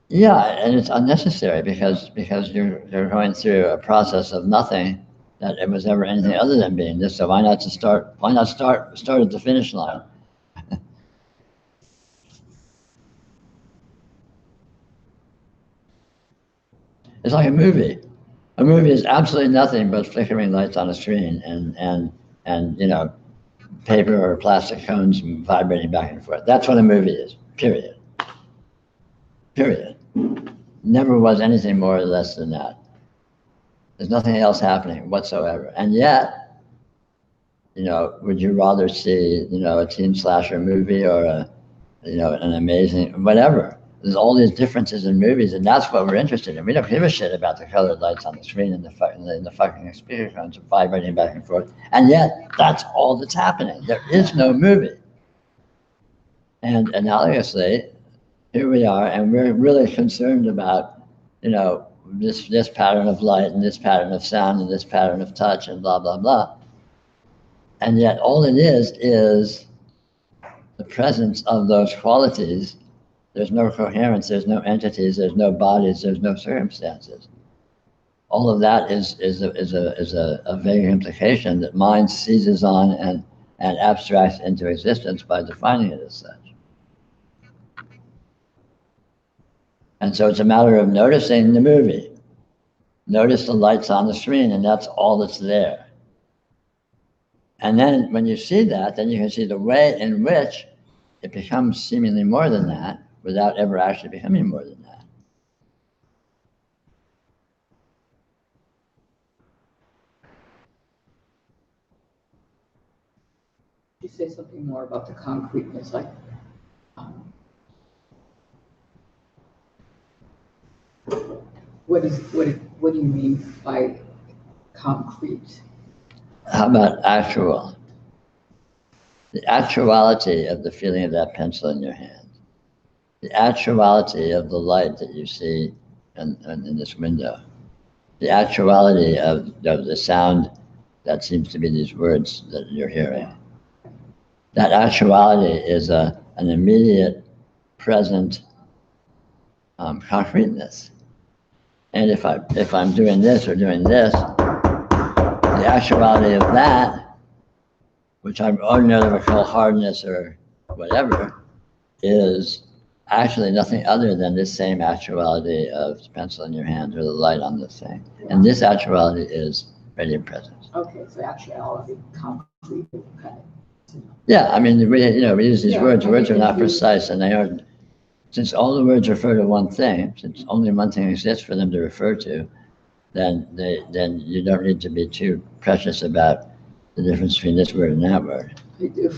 Yeah, and it's unnecessary because you're going through a process of nothing that it was ever anything other than being this. So why not start at the finish line? It's like a movie. A movie is absolutely nothing but flickering lights on a screen and paper or plastic cones vibrating back and forth. That's what a movie is, period. Period. Never was anything more or less than that. There's nothing else happening whatsoever. And yet, would you rather see, a teen slasher movie or an amazing, whatever. There's all these differences in movies, and that's what we're interested in. We don't give a shit about the colored lights on the screen and the fucking speaker cones vibrating back and forth. And yet, that's all that's happening. There is no movie. And analogously, here we are, and we're really concerned about, this pattern of light and this pattern of sound and this pattern of touch and blah, blah, blah. And yet all it is the presence of those qualities. There's no coherence, there's no entities, there's no bodies, there's no circumstances. All of that is a vague implication that mind seizes on and abstracts into existence by defining it as such. And so it's a matter of noticing the movie. Notice the lights on the screen, and that's all that's there. And then when you see that, then you can see the way in which it becomes seemingly more than that without ever actually becoming more than that. You say something more about the concreteness, like, what do you mean by concrete? How about actual? The actuality of the feeling of that pencil in your hand. The actuality of the light that you see in this window. The actuality of the sound that seems to be these words that you're hearing. That actuality is an immediate, present concreteness. And if I'm doing this or doing this, the actuality of that, which I ordinarily would call hardness or whatever, is actually nothing other than this same actuality of the pencil in your hand or the light on this thing. And this actuality is radiant presence. Okay, so actuality, concrete, kind of. Yeah, I mean, we use these words. Words are not precise, and they aren't. Since all the words refer to one thing, since only one thing exists for them to refer to, then you don't need to be too precious about the difference between this word and that word. I do,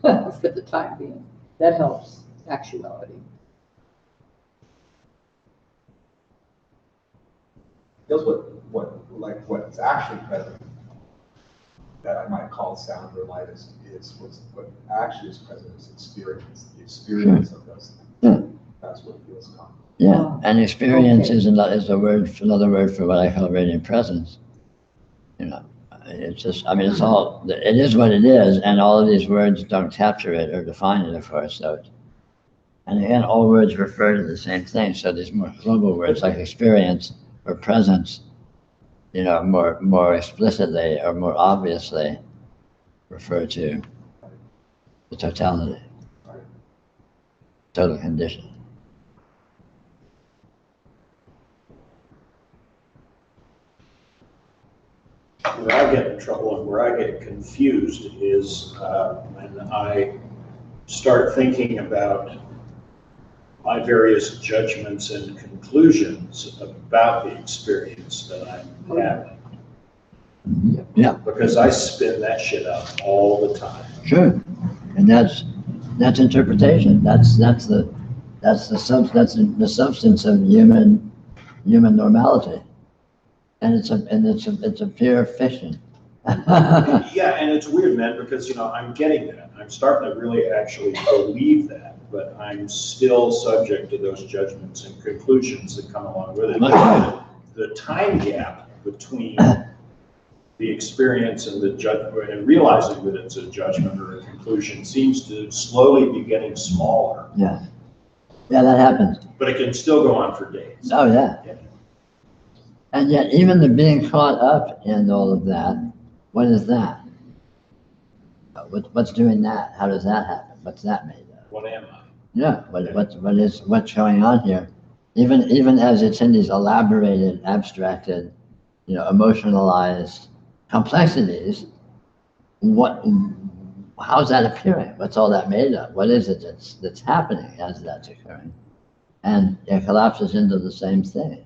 for the time being. That helps, actuality. Feels what's actually present that I might call sound or light is what actually is present is experience, the experience of those things. Yeah. That's what feels common. Yeah, and experience is another word for what I call radiant presence. It's just, I mean, it is what it is, and all of these words don't capture it or define it, of course. And again, all words refer to the same thing. So these more global words like experience or presence, more explicitly or more obviously refer to the totality, total condition. Where I get in trouble and where I get confused is when I start thinking about my various judgments and conclusions about the experience that I'm having. Yeah. Because I spin that shit out all the time. Sure, and that's interpretation. That's the substance of human normality, and it's a pure fiction. Yeah, and it's weird, man, because I'm getting that. I'm starting to really actually believe that, but I'm still subject to those judgments and conclusions that come along with it. The time gap between the experience and the judgment and realizing that it's a judgment or a conclusion seems to slowly be getting smaller. Yeah, that happens. But it can still go on for days. Oh yeah. And yet, even the being caught up in all of that, what is that? What's doing that? How does that happen? What's that made of? What am I? Yeah, what's going on here? Even as it's in these elaborated, abstracted, emotionalized complexities, how's that appearing? What's all that made of? What is it that's happening as that's occurring? And it collapses into the same thing.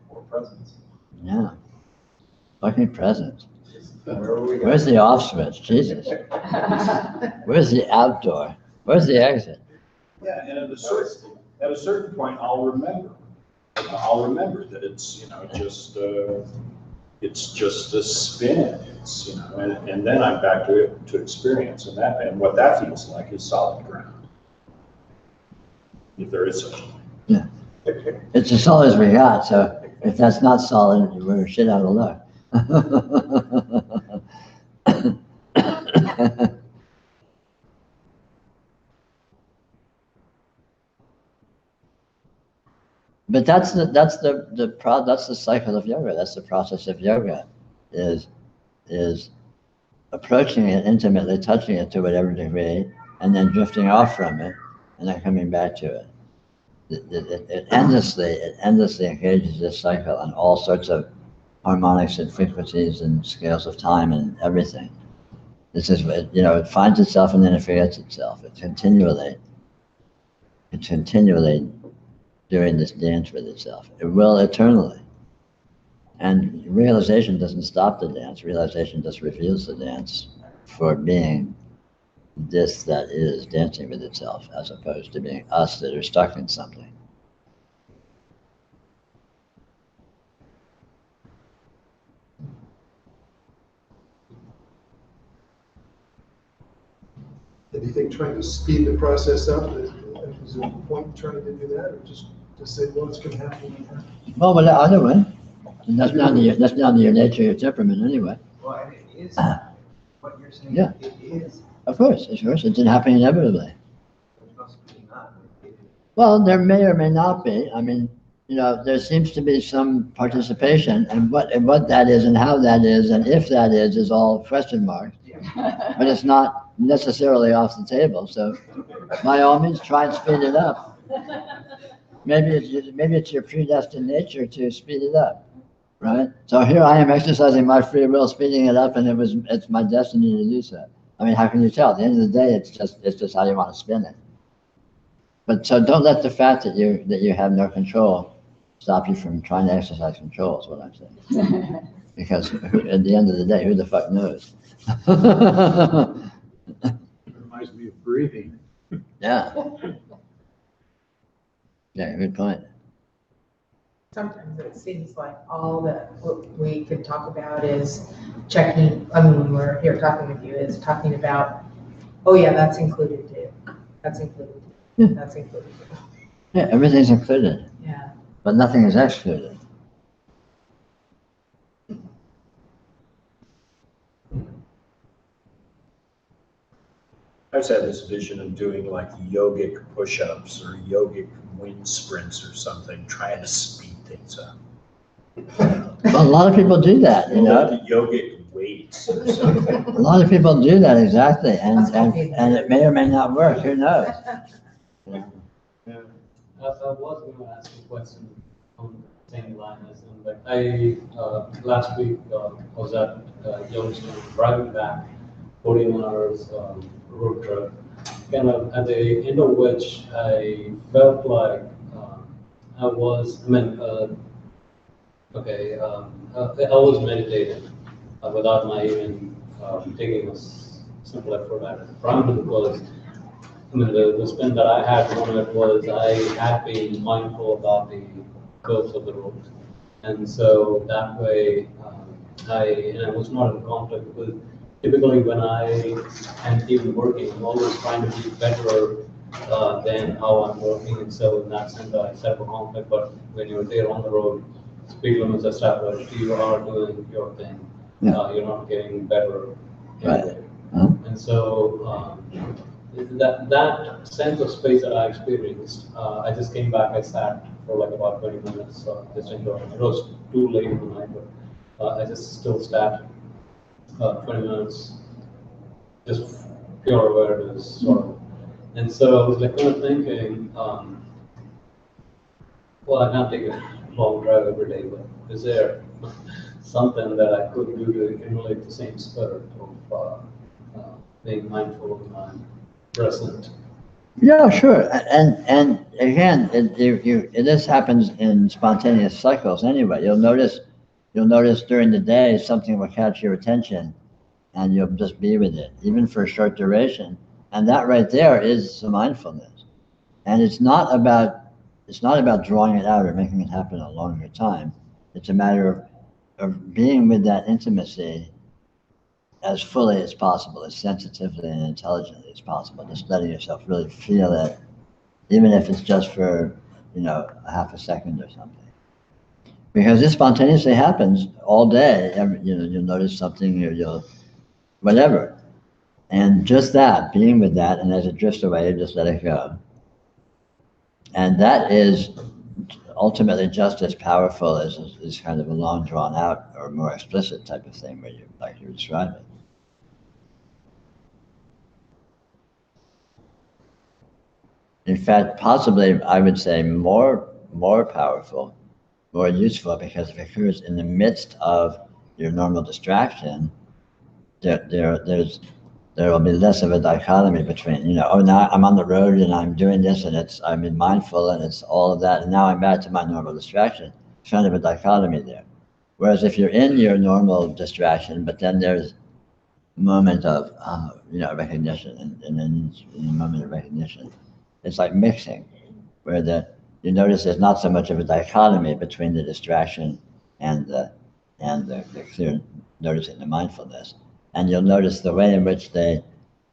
Or presence. Yeah. Fucking presence. Where are we Where's the off switch? Jesus. Where's the outdoor? Where's the exit? Yeah, and at a certain point, I'll remember. I'll remember that it's it's just a spin. It's and then I'm back to experience, and what that feels like is solid ground. if there is such. It's as solid as we got, so if that's not solid, we're shit out of luck. But that's the cycle of yoga. That's the process of yoga, is approaching it intimately, touching it to whatever degree, and then drifting off from it, and then coming back to it. It endlessly engages this cycle on all sorts of harmonics and frequencies and scales of time and everything. This is, it finds itself and then it forgets itself. It's continually doing this dance with itself. It will eternally. And realization doesn't stop the dance. Realization just reveals the dance for being this that is dancing with itself, as opposed to being us that are stuck in something. And do you think trying to speed the process up, is there a point in trying to do that, or just say, well, it's going to happen when it happens? Well, either way. And that's down to your nature, your temperament anyway. Well, and it is, what you're saying, Yeah. it is, Of course, it didn't happen inevitably. there must be not. Well, there may or may not be. I mean, there seems to be some participation, and what that is and how that is and if that is all question marks. But it's not necessarily off the table. So by all means, try and speed it up. Maybe it's your predestined nature to speed it up, right? So here I am exercising my free will, speeding it up, and it's my destiny to do so. I mean, how can you tell? At the end of the day, it's just how you want to spin it. But so don't let the fact that you have no control stop you from trying to exercise control, is what I'm saying. Because at the end of the day, who the fuck knows? It reminds me of breathing. Yeah. Yeah, good point. Sometimes it seems like all that we could talk about is checking, I mean, when we're here talking with you, is talking about, oh yeah, that's included too. That's included too. That's included too. Yeah, everything's included, Yeah. but nothing is excluded. I just had this vision of doing like yogic push-ups or yogic wind sprints or something, trying to speed things up. Well, a lot of people do that, Yogic weights or something. A lot of people do that, exactly, and it may or may not work, who knows? I was going to ask a question on the same line as him, but I, last week, was at Youngstown, driving back 14 hours road trip, kind of at the end of which I felt like I was meditating without my even taking a simple effort at it. Primarily because the spin that I had from it was I had been mindful about the curves of the road. And so that way, I was not in conflict because typically when I am even working, I'm always trying to be better than how I'm working. And so in that sense, I set up a conflict. But when you're there on the road, speed limits established, you are doing your thing. Yeah. You're not getting better. Right. Anyway. Uh-huh. And so that sense of space that I experienced, I just came back, I sat for like about 20 minutes, just enjoying it. It was too late in the night, but I just still sat 20 minutes, just pure awareness, sort of. And so I was like kind of thinking, well, I can't take a long drive every day, but is there something that I could do to emulate the same spirit of being mindful and present? Yeah, sure. And again, this happens in spontaneous cycles anyway. You'll notice during the day something will catch your attention, and you'll just be with it, even for a short duration. And that right there is the mindfulness. And it's not about drawing it out or making it happen a longer time. It's a matter of being with that intimacy as fully as possible, as sensitively and intelligently as possible, just letting yourself really feel it even if it's just for, a half a second or something. Because this spontaneously happens all day. You'll notice something, or you'll, whatever. And just that, being with that, and as it drifts away, just let it go. And that is ultimately just as powerful as kind of a long drawn out or more explicit type of thing where like you describe it. In fact, possibly I would say more powerful, more useful, because if it occurs in the midst of your normal distraction, there will be less of a dichotomy between, now I'm on the road and I'm doing this and I'm being mindful and it's all of that, and now I'm back to my normal distraction. It's kind of a dichotomy there. Whereas if you're in your normal distraction, but then there's a moment of, recognition, and then in a moment of recognition, it's like mixing, where you notice there's not so much of a dichotomy between the distraction and the clear noticing, the mindfulness. And you'll notice the way in which they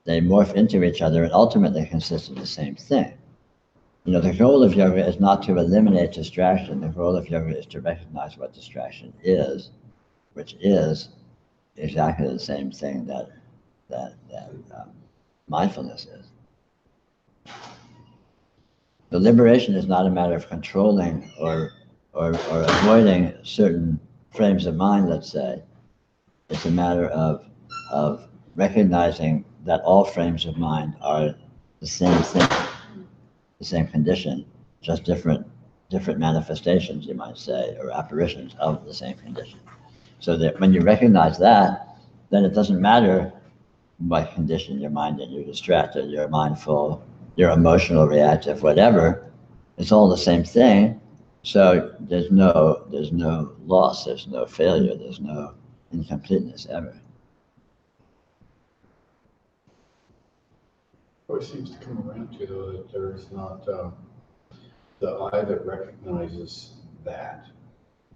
morph into each other and ultimately consist of the same thing. The goal of yoga is not to eliminate distraction. The goal of yoga is to recognize what distraction is, which is exactly the same thing that mindfulness is. The liberation is not a matter of controlling or avoiding certain frames of mind, let's say. It's a matter of recognizing that all frames of mind are the same thing, the same condition, just different manifestations, you might say, or apparitions of the same condition. So that when you recognize that, then it doesn't matter what condition your mind in, you're distracted, you're mindful, you're emotional, reactive, whatever, it's all the same thing. So there's no loss, there's no failure, there's no incompleteness ever. Always seems to come around to, though, that there is not the eye that recognizes that.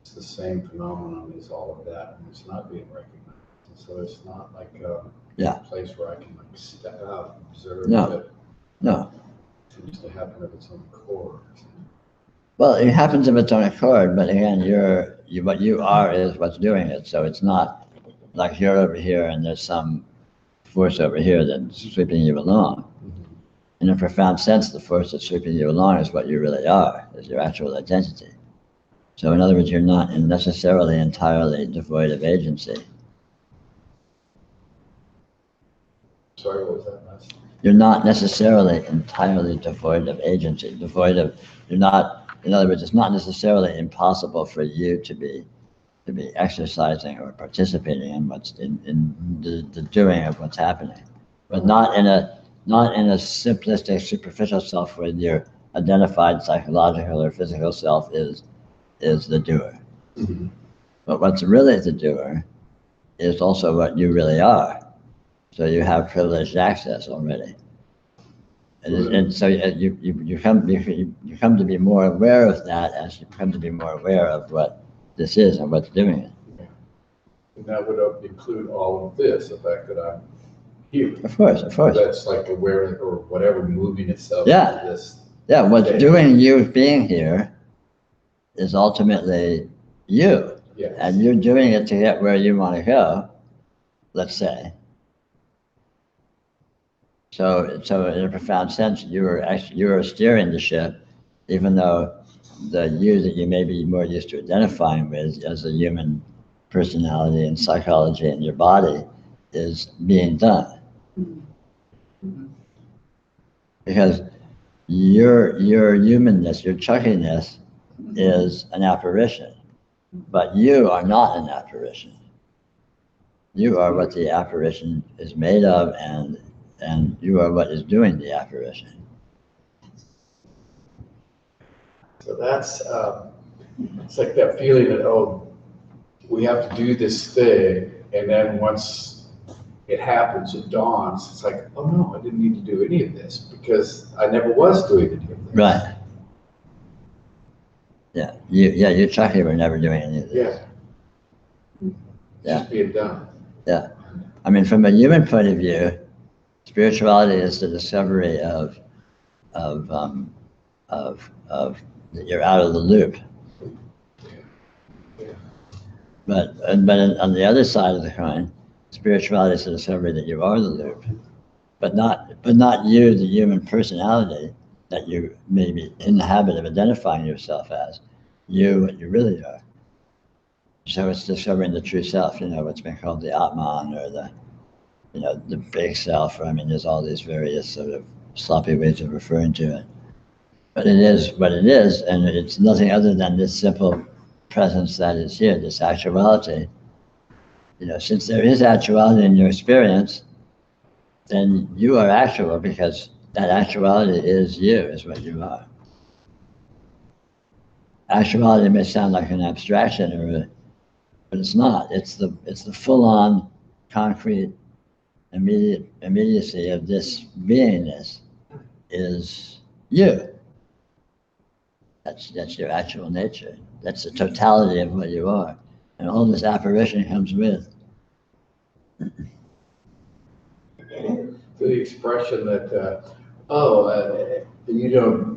It's the same phenomenon as all of that, and it's not being recognized. And so it's not like a place where I can like step out and observe that. No. It seems to happen of its own accord. Well, it happens of its own accord, but again, what you are is what's doing it. So it's not like you're over here and there's some force over here that's sweeping you along. Mm-hmm. In a profound sense, the force that's sweeping you along is what you really are, is your actual identity. So in other words, you're not necessarily entirely devoid of agency. Sorry, what was that last? You're not necessarily entirely devoid of agency, in other words, it's not necessarily impossible for you to be exercising or participating in the doing of what's happening, but not in a simplistic, superficial self where your identified psychological or physical self is the doer. Mm-hmm. But what's really the doer is also what you really are. So you have privileged access already. And so you come to be more aware of that as you come to be more aware of what this is and what's doing it. And that would include all of this, the fact that I'm here. Of course. That's like awareness or whatever moving itself into this. Yeah, what's doing you being here is ultimately you. Yes. And you're doing it to get where you want to go, let's say. So in a profound sense, you're steering the ship, even though the you that you may be more used to identifying with as a human personality and psychology in your body is being done. Mm-hmm. Because your humanness, your chuckiness is an apparition, but you are not an apparition. You are what the apparition is made of, and you are what is doing the apparition. So that's, it's like that feeling that, we have to do this thing, and then once it happens, it dawns, it's like, oh no, I didn't need to do any of this, because I never was doing any of this. Right. Yeah, you Chucky were never doing any of this. Just being done. Yeah. I mean, from a human point of view, spirituality is the discovery of that you're out of the loop. But on the other side of the coin, spirituality is the discovery that you are the loop, but not you, the human personality that you may be in the habit of identifying yourself as. You, what you really are. So it's discovering the true self, what's been called the Atman, or the big self, or there's all these various sort of sloppy ways of referring to it. But it is what it is, and it's nothing other than this simple presence that is here, this actuality. Since there is actuality in your experience, then you are actual, because that actuality is you, is what you are. Actuality may sound like an abstraction, but it's not. It's the full-on, concrete immediacy of this beingness is you. That's your actual nature. That's the totality of what you are. And all this apparition comes with. The expression that,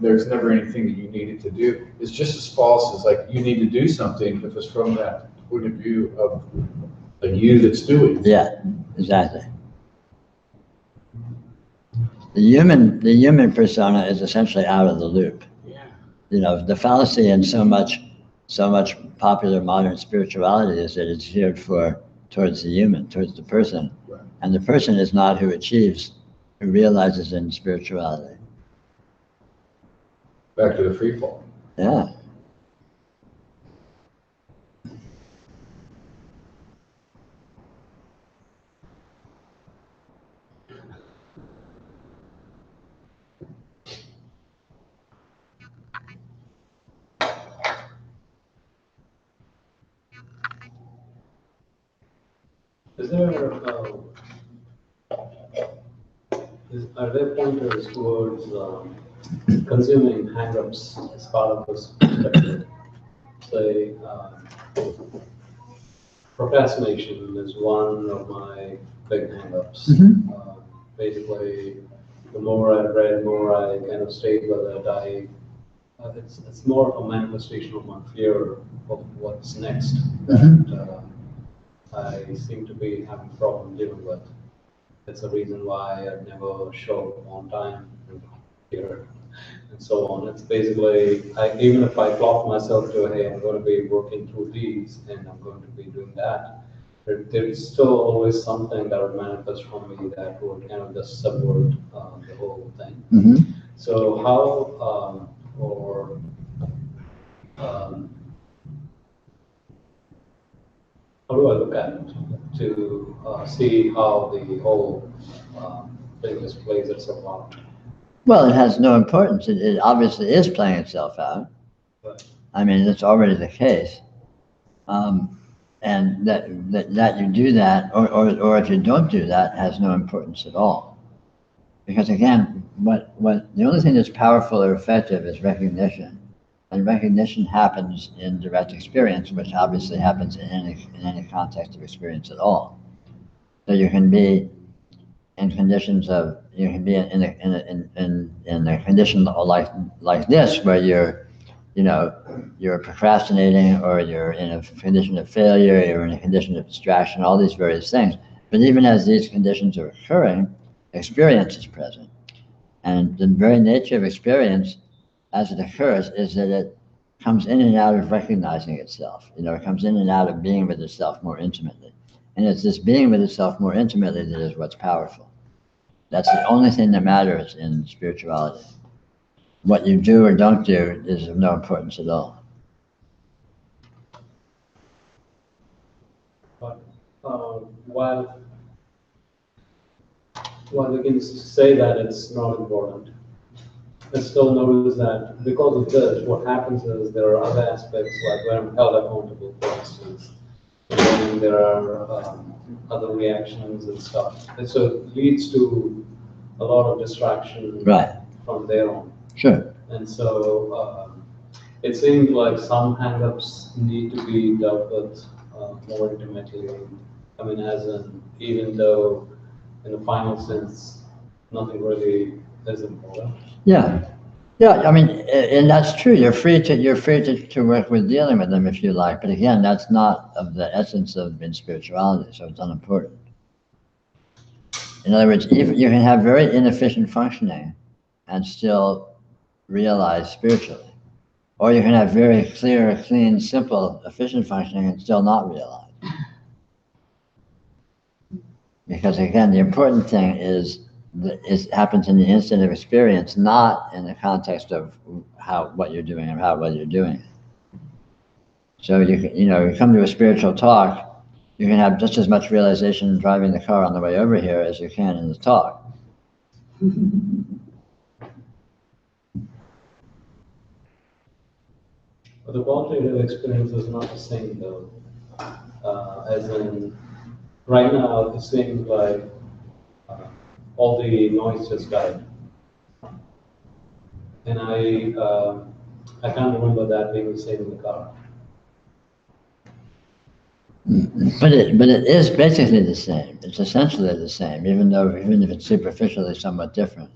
there's never anything that you needed to do is just as false as like you need to do something if it's from that point of view of the you that's doing. Yeah, exactly. The human persona is essentially out of the loop. Yeah. The fallacy in so much popular modern spirituality is that it's geared towards the human, towards the person. Right. And the person is not who achieves, who realizes in spirituality. Back to the free fall. Yeah. Are there pointers towards consuming hang-ups as part of this perspective? Say, procrastination is one of my big hang-ups. Basically, the more I read, the more I kind of stayed with it. It's more of a manifestation of my fear of what's next that I seem to be having a problem dealing with. It's a reason why I never show up on time here and so on. It's basically, even if I clock myself to, hey, I'm going to be working through these and I'm going to be doing that, there is still always something that would manifest from me that would kind of just subvert the whole thing. So how, how do I look at it to see how the whole thing just plays itself out? Well, it has no importance. It obviously is playing itself out. Right. It's already the case. And that you do that, or if you don't do that, has no importance at all. Because again, the only thing that's powerful or effective is recognition. And recognition happens in direct experience, which obviously happens in any context of experience at all. So you can be in conditions of, you can be in a condition like this, where you're procrastinating, or you're in a condition of failure, you're in a condition of distraction, all these various things. But even as these conditions are occurring, experience is present. And the very nature of experience as it occurs is that it comes in and out of recognizing itself. It comes in and out of being with itself more intimately. And it's this being with itself more intimately that is what's powerful. That's the only thing that matters in spirituality. What you do or don't do is of no importance at all. But while we can say that it's not important, I still notice that because of this, what happens is there are other aspects, like when I'm held accountable, for instance, and there are other reactions and stuff. And so it leads to a lot of distraction from there on. Sure. And so it seems like some hang-ups need to be dealt with more intimately. As in, even though in the final sense, nothing really is important. Yeah. Yeah, I mean, and that's true. You're free to work with dealing with them if you like. But again, that's not of the essence of in spirituality, so it's unimportant. In other words, if you can have very inefficient functioning and still realize spiritually, or you can have very clear, clean, simple, efficient functioning and still not realize. Because again, the important thing is it happens in the instant of experience, not in the context of what you're doing and how well you're doing it. So you come to a spiritual talk, you can have just as much realization driving the car on the way over here as you can in the talk. But the qualitative experience is not the same though. As in, right now it seems like all the noise just died. And I can't remember that being the same in the car. But it is basically the same. It's essentially the same, even if it's superficially somewhat different.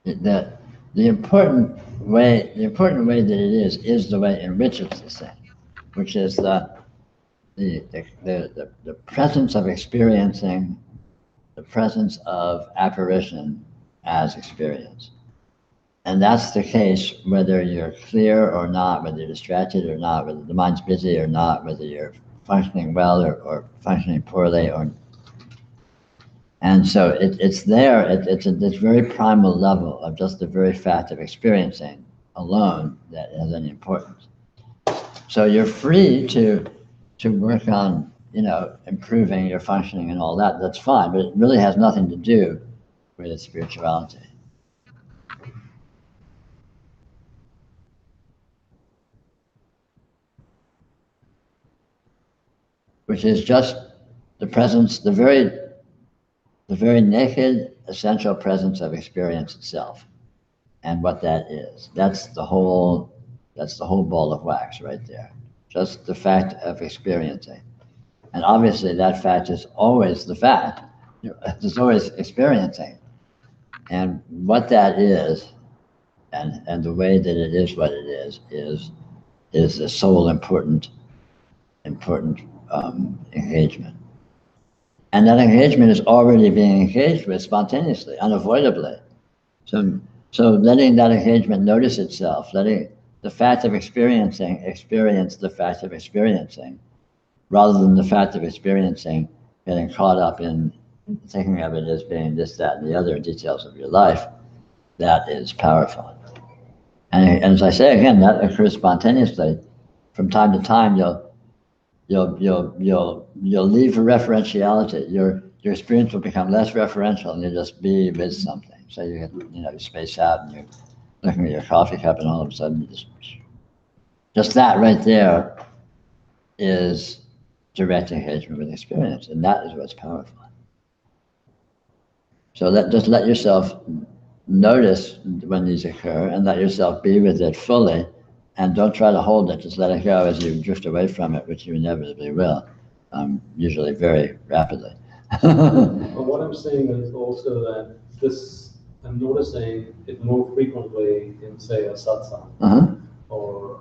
The important way that it is the way in which it's the same, which is the presence of experiencing, the presence of apparition as experience. And that's the case whether you're clear or not, whether you're distracted or not, whether the mind's busy or not, whether you're functioning well or functioning poorly. And so it's there, it's at this very primal level of just the very fact of experiencing alone that has any importance. So you're free to work on, improving your functioning and all that, that's fine, but it really has nothing to do with spirituality. Which is just the presence, the very naked, essential presence of experience itself, and what that is. That's the whole ball of wax right there. Just the fact of experiencing, and obviously that fact is always the fact. It's always experiencing, and what that is, and the way that it is what it is the sole important engagement. And that engagement is already being engaged with spontaneously, unavoidably. So letting that engagement notice itself, letting the fact of experiencing experience the fact of experiencing, rather than the fact of experiencing getting caught up in thinking of it as being this, that, and the other details of your life, that is powerful. And as I say again, that occurs spontaneously. From time to time, you'll leave a referentiality. Your experience will become less referential, and you'll just be with something. So you space out, and you're looking at your coffee cup, and all of a sudden, just that right there is direct engagement with experience, and that is what's powerful. So just let yourself notice when these occur, and let yourself be with it fully. And don't try to hold it, just let it go as you drift away from it, which you inevitably will, usually very rapidly. But what I'm saying is also that I'm noticing it more frequently in, say, a satsang, or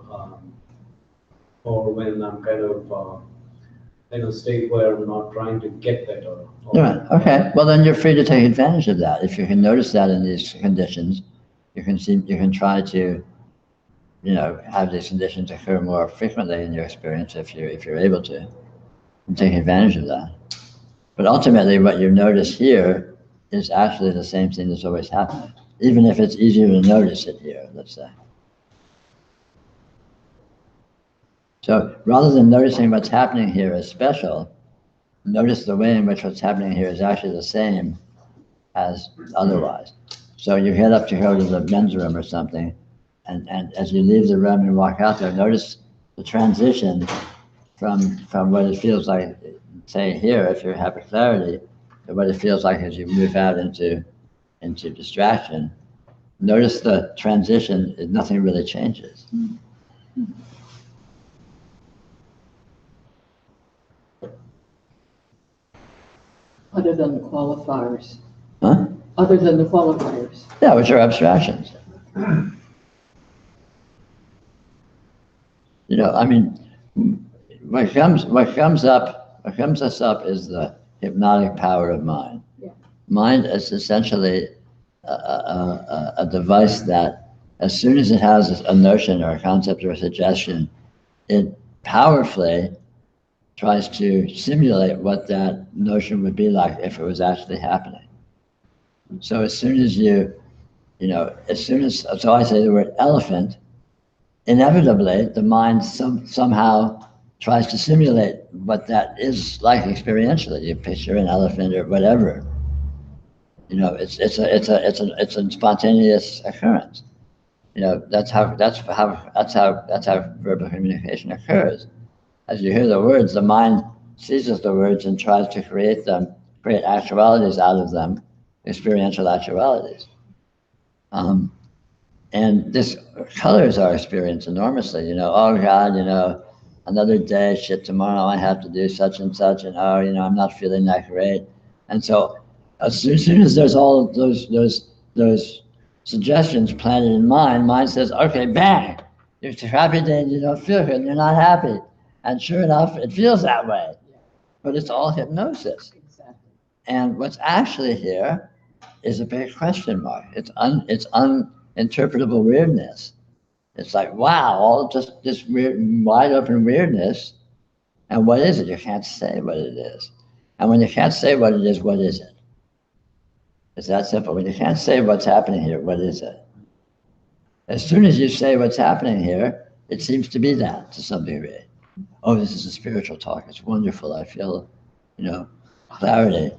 when I'm kind of in a state where I'm not trying to get better. Right. Okay. Well, then you're free to take advantage of that. If you can notice that in these conditions, you can try to have these conditions occur more frequently in your experience if you're able to, and take advantage of that. But ultimately, what you notice here is actually the same thing that's always happening, even if it's easier to notice it here, let's say. So rather than noticing what's happening here as special, notice the way in which what's happening here is actually the same as otherwise. So you head up to go to the men's room or something, and as you leave the room and walk out there, notice the transition from what it feels like, say here, if you have a clarity, to what it feels like as you move out into distraction. Notice the transition, nothing really changes. Other than the qualifiers. Huh? Other than the qualifiers. Yeah, which are abstractions. You know, I mean, what comes us up is the hypnotic power of mind. Yeah. Mind is essentially a device that, as soon as it has a notion or a concept or a suggestion, it powerfully tries to simulate what that notion would be like if it was actually happening. So as soon as so I say the word elephant, inevitably the mind somehow tries to simulate what that is like experientially. You picture an elephant or whatever. You know, it's a spontaneous occurrence. You know, that's how verbal communication occurs. As you hear the words, the mind seizes the words and tries to create actualities out of them, experiential actualities. And this colors our experience enormously. You know, oh God, you know, another day, shit, tomorrow I have to do such and such, and oh, you know, I'm not feeling that great. And so as soon as there's all of those suggestions planted in mind says, okay, bang, it's a happy day and you don't feel good and you're not happy. And sure enough, it feels that way. But it's all hypnosis. Exactly. And what's actually here is a big question mark. It's uninterpretable weirdness. It's like, wow, all just this weird, wide open weirdness. And what is it? You can't say what it is. And when you can't say what it is, what is it? It's that simple. When you can't say what's happening here, what is it? As soon as you say what's happening here, it seems to be that to some degree. Oh, this is a spiritual talk. It's wonderful. I feel, you know, clarity.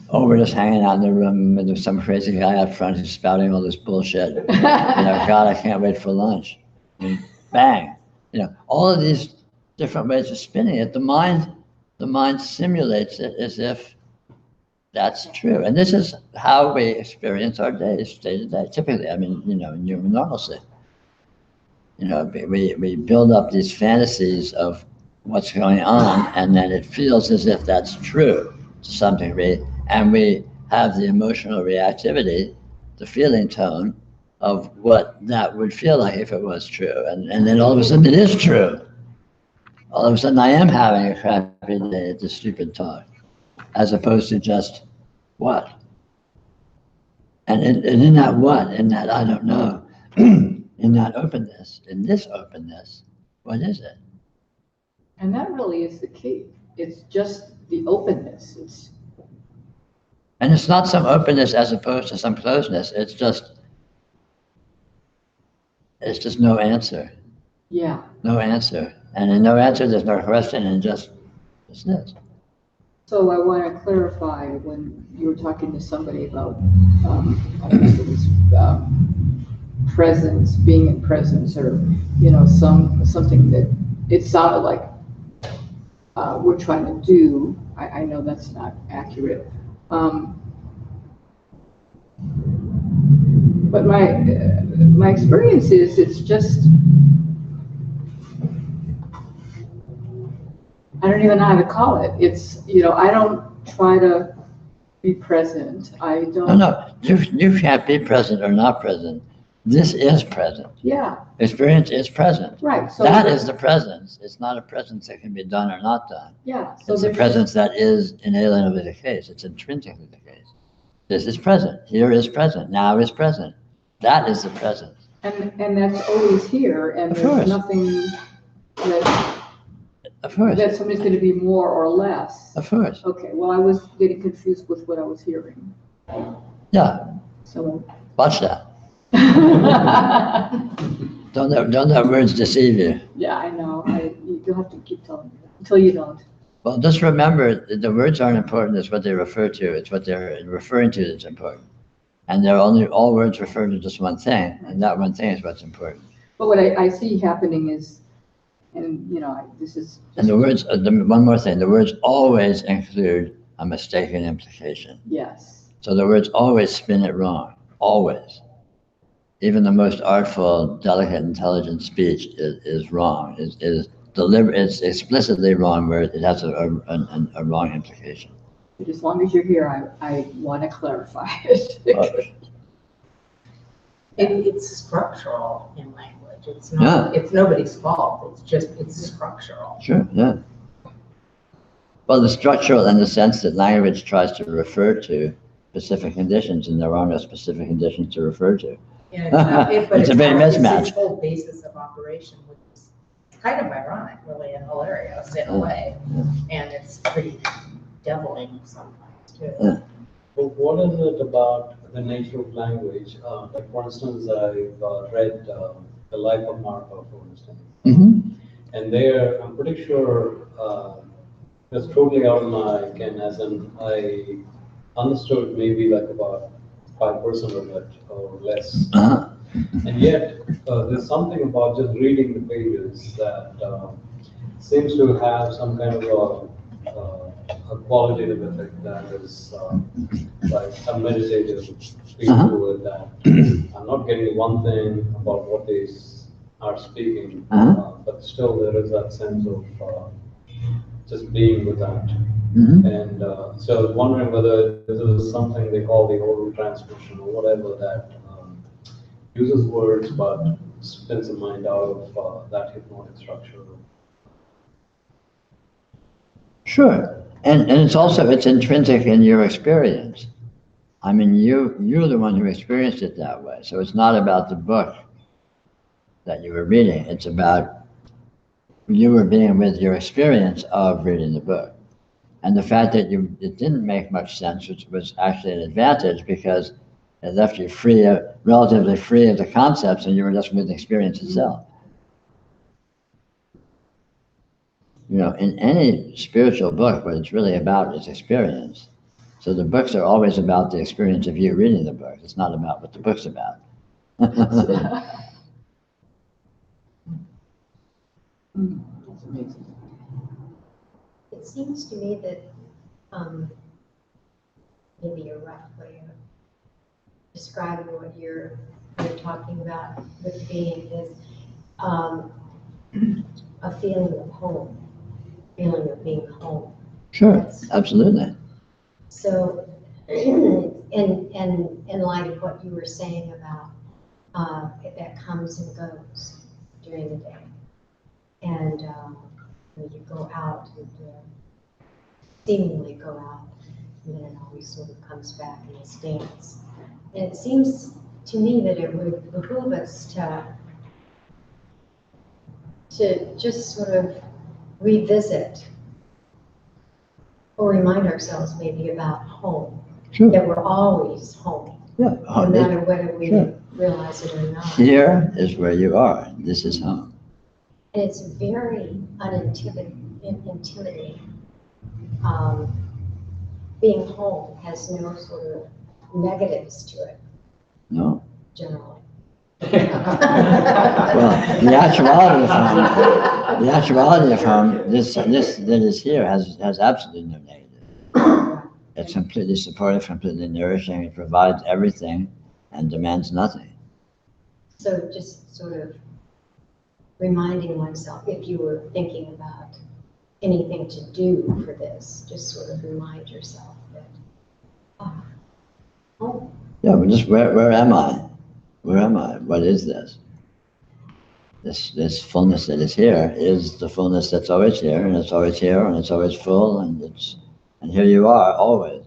Oh, we're just hanging out in the room and there's some crazy guy up front who's spouting all this bullshit. You know, God, I can't wait for lunch. I mean, bang. You know, all of these different ways of spinning it, the mind simulates it as if that's true. And this is how we experience our days, day to day, typically. I mean, you know, in human normalcy. You know, we build up these fantasies of what's going on, and then it feels as if that's true to some degree. And we have the emotional reactivity, the feeling tone of what that would feel like if it was true. And then all of a sudden it is true. All of a sudden I am having a crappy day at this stupid talk, as opposed to just what? And in that what, in that I don't know, in that openness, in this openness, what is it? And that really is the key. It's just the openness. And it's not some openness as opposed to some closeness. It's just no answer. Yeah. No answer. And in no answer, there's no question, and just this. So I want to clarify when you were talking to somebody about, I guess it was presence, being in presence, or, you know, something that it sounded like we're trying to do. I know that's not accurate. But my experience is it's just, I don't even know how to call it. It's, you know, I don't try to be present. I don't. No, you can't be present or not present. This is present. Yeah. Experience is present. Right. So that is the presence. It's not a presence that can be done or not done. Yeah. So it's a presence that is inalienably the case. It's intrinsically the case. This is present. Here is present. Now is present. That is the presence. And that's always here. And there's nothing that. Of course. That somebody's going to be more or less. Of course. Okay. Well, I was getting confused with what I was hearing. Yeah. So. Watch that. Don't let words deceive you. Yeah, I know. You'll have to keep telling me that until you don't. Well, just remember, the words aren't important. It's what they refer to. It's what they're referring to that's important. And all words refer to just one thing, and that one thing is what's important. But what I see happening is, and you know, this is. And the words. One more thing. The words always include a mistaken implication. Yes. So the words always spin it wrong. Always. Even the most artful, delicate, intelligent speech is wrong. Is deliberate. It's explicitly wrong where it has a wrong implication. But as long as you're here, I want to clarify it. It's structural in language. It's not, it's nobody's fault. It's just, it's structural. Sure, yeah. Well, the structural in the sense that language tries to refer to specific conditions, and there are no specific conditions to refer to. Yeah, it's not, but It's a big It's mismatch. its whole basis of operation, which is kind of ironic, really, and hilarious in a way. And it's pretty deviling sometimes, too. Well, what is it about the nature of language? Like, for instance, I've read The Life of Martha, for instance. And there, I'm pretty sure it's totally out of my ken, as in I understood maybe like about 5% of it or less. And yet, there's something about just reading the pages that seems to have some kind of a qualitative effect that is like a meditative feel to it, that I'm not getting one thing about what they are speaking, but still there is that sense of just being with that. And so I was wondering whether this is something they call the oral transmission or whatever, that uses words but spins the mind out of that hypnotic structure. Sure. And it's also, it's intrinsic in your experience. I mean, you're the one who experienced it that way. So it's not about the book that you were reading. It's about you were being with your experience of reading the book. And the fact that it didn't make much sense, which was actually an advantage, because it left you free, relatively free of the concepts, and you were just with the experience itself. You know, in any spiritual book, what it's really about is experience. So the books are always about the experience of you reading the book. It's not about what the book's about. It seems to me that maybe a rough way of describing what you're talking about with being is a feeling of home, feeling of being home. Sure, absolutely. So, in light of what you were saying about that comes and goes during the day, and when you go out and seemingly go out, and then it always sort of comes back and it stands. And it seems to me that it would behoove us to just sort of revisit or remind ourselves maybe about home. Sure. That we're always home, Yeah. no matter whether we Sure. realize it or not. Here is where you are. This is home. And it's very intimidating. Being home has no sort of negatives to it, No. generally. Well, the actuality of home, this that is here has absolutely no negative. It's completely supportive, completely nourishing. It provides everything and demands nothing. So just sort of reminding oneself, if you were thinking about anything to do for this, just sort of remind yourself that, home. Yeah, but just where am I? Where am I? What is this? This fullness that is here is the fullness that's always here, and it's always here, and it's always full, and here you are always.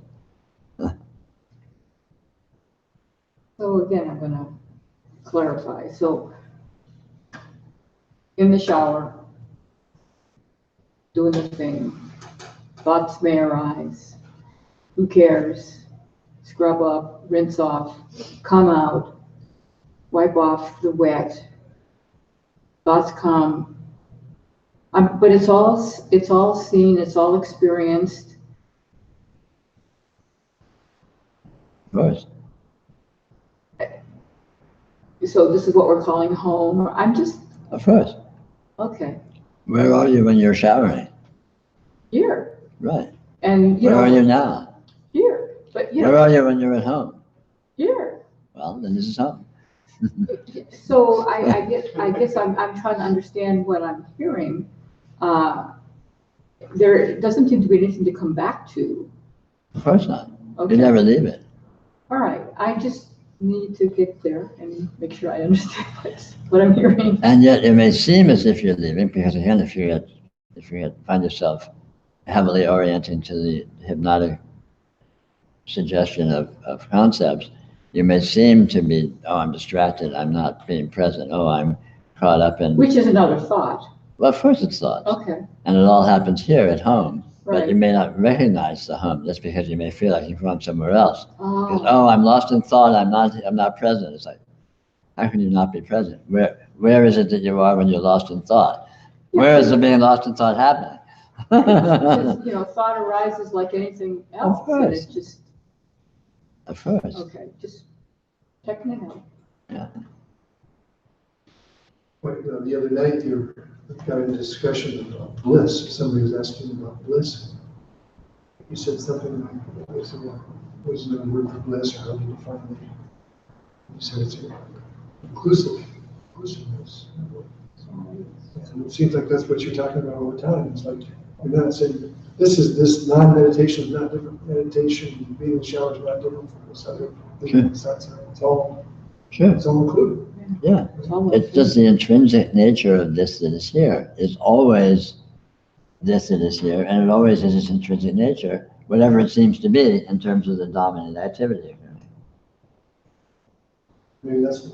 So again, I'm gonna clarify. So in the shower, doing the thing, thoughts may arise. Who cares? Scrub up, rinse off, come out, wipe off the wet. Thoughts come. But it's all seen, it's all experienced. Of course. So this is what we're calling home. I'm just, Of course. okay, Where are you when you're showering? here. Right. And, you Where know. are you now? Here, but, you Where know, are you when you're at home? here. Well, then this is home. So I guess I'm trying to understand what I'm hearing. There doesn't seem to be anything to come back to Of course not. You Okay, never leave it. all right, I just need to get there and make sure I understand what I'm hearing. And yet it may seem as if you're leaving, because again, if you find yourself heavily orienting to the hypnotic suggestion of concepts, you may seem to be, oh, I'm distracted, I'm not being present, oh, I'm caught up in. Which is another thought. Well, of course it's thoughts. Okay, And it all happens here at home. But you right. may not recognize the home just because you may feel like you've gone somewhere else. Because, Oh, oh, I'm lost in thought, I'm not present. It's like, how can you not be present? Where is it that you are when you're lost in thought? Where is the being lost in thought happening? because, thought arises like anything else. And course. it's just, Of course. okay, just checking it out. But, the other night, you got a discussion about bliss. Somebody was asking about bliss. You said something like, I said, well, what is the word for bliss, or how do you define it? You said it's inclusiveness. And it seems like that's what you're talking about all the time. It's like, you're not saying, this non-meditation is not different from meditation, being in the shower is not different from this other thing. Satsang. It's all included. Yeah. It's just the intrinsic nature of this that is here. It's always this that is here, and it always is its intrinsic nature, whatever it seems to be in terms of the dominant activity. Maybe that's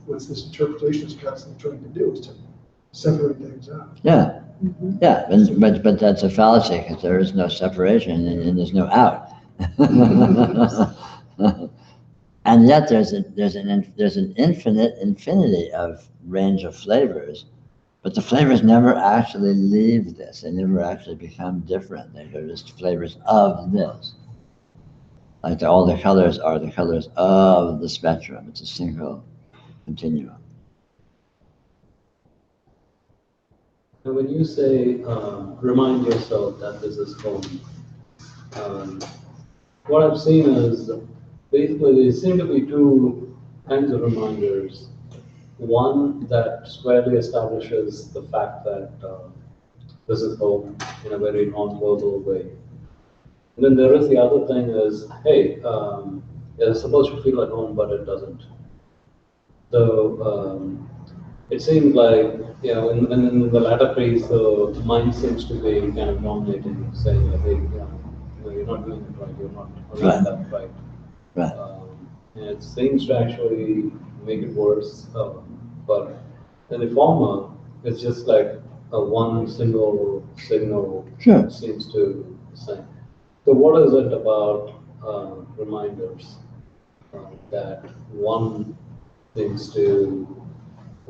what this interpretation is constantly trying to do, is to separate things out. Yeah. Yeah, but that's a fallacy, because there is no separation and there's no out. And yet there's an infinity of range of flavors, but the flavors never actually leave this. They never actually become different. They're just flavors of this. Like all the colors are the colors of the spectrum. It's a single continuum. And when you say, remind yourself that this is home, what I've seen is basically there seem to be two kinds of reminders. One that squarely establishes the fact that this is home in a very non-verbal way. And then there is the other thing is, hey, it's supposed to feel at home, but it doesn't. So it seems like, in the latter phase, the mind seems to be kind of dominating, saying, like, hey, you're not doing it right, you're not doing that right. Right. And it seems to actually make it worse. But in the former, it's just like a one single signal seems to say. So what is it about reminders that one seems to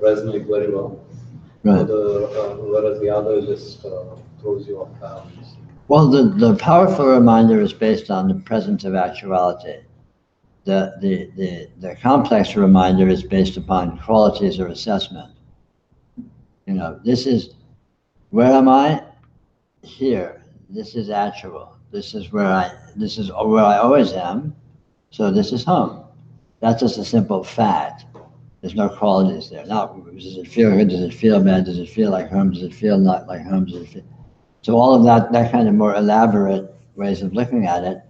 resonate very well, whereas the other just throws you off balance? Well, the powerful reminder is based on the presence of actuality. The complex reminder is based upon qualities of assessment. This is, where am I? Here. This is actual. This is where I always am. So this is home. That's just a simple fact. There's no qualities there. Now, does it feel good? Does it feel bad? Does it feel like home? Does it feel not like home? Does it feel... So all of that kind of more elaborate ways of looking at it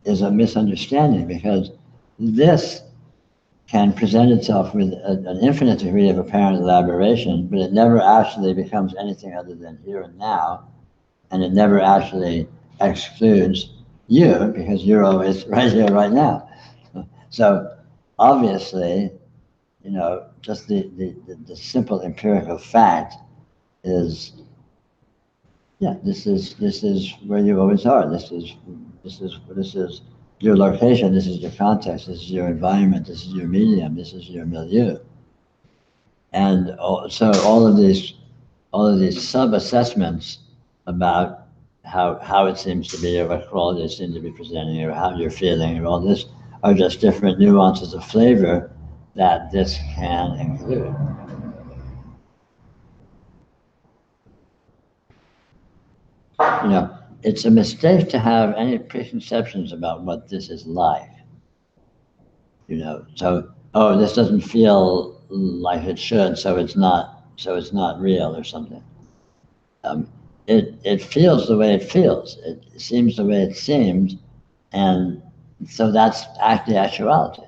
is a misunderstanding, because this can present itself with an infinite degree of apparent elaboration, but it never actually becomes anything other than here and now, and it never actually excludes you, because you're always right here, right now. So obviously, just the simple empirical fact is, this is where you always are. This is your location. This is your context. This is your environment. This is your medium. This is your milieu. And so all of these sub-assessments about how it seems to be, or what qualities seem to be presenting, or how you're feeling, or all this are just different nuances of flavor that this can include. It's a mistake to have any preconceptions about what this is like. So, this doesn't feel like it should, so it's not real or something. It feels the way it feels. It seems the way it seems, And so that's the actuality.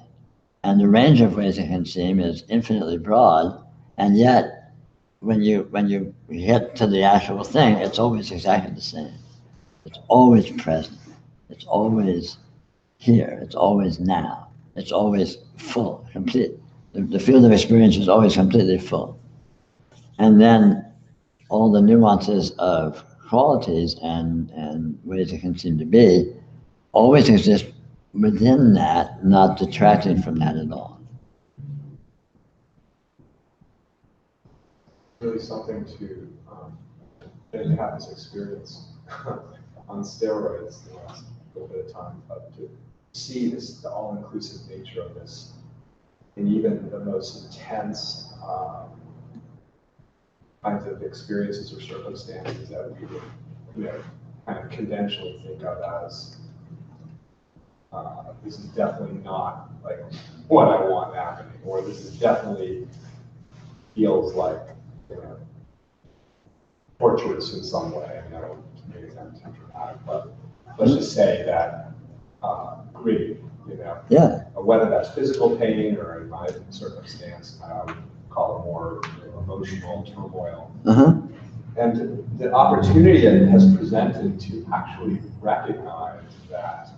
And the range of ways it can seem is infinitely broad, and yet when you get to the actual thing, it's always exactly the same. It's always present. It's always here. It's always now. It's always full, complete. The field of experience is always completely full. And then all the nuances of qualities and ways it can seem to be always exist within that, not detracting from that at all. Really something to have this experience on steroids the last little bit of time, but to see the all-inclusive nature of this in even the most intense kinds of experiences or circumstances that we would, kind of conventionally think of as this is definitely not like what I want happening, or this is definitely feels like torturous in some way. I mean, I don't make it sound too dramatic, but let's just say that grief, Yeah. whether that's physical pain or in my circumstance, I would call it more emotional turmoil. Uh-huh. And the opportunity that it has presented to actually recognize that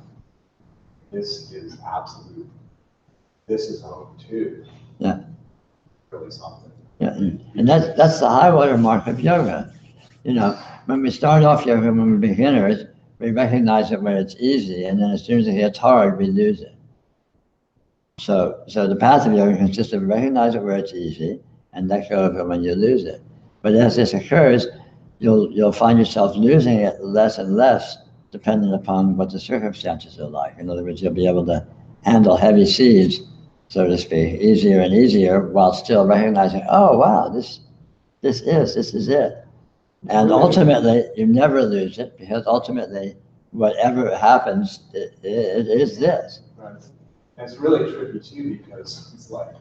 this is absolute, this is home too. Yeah. Really something. Yeah, and that's the high water mark of yoga. When we start off yoga, when we're beginners, we recognize it where it's easy, and then as soon as it gets hard, we lose it. So the path of yoga consists of recognize it where it's easy and let go of it when you lose it. But as this occurs, you'll find yourself losing it less and less, depending upon what the circumstances are like. In other words, you'll be able to handle heavy seas, so to speak, easier and easier, while still recognizing, oh wow, this is it. And ultimately, you never lose it, because ultimately, whatever happens, it is this. Right. And it's really tricky too, because it's like,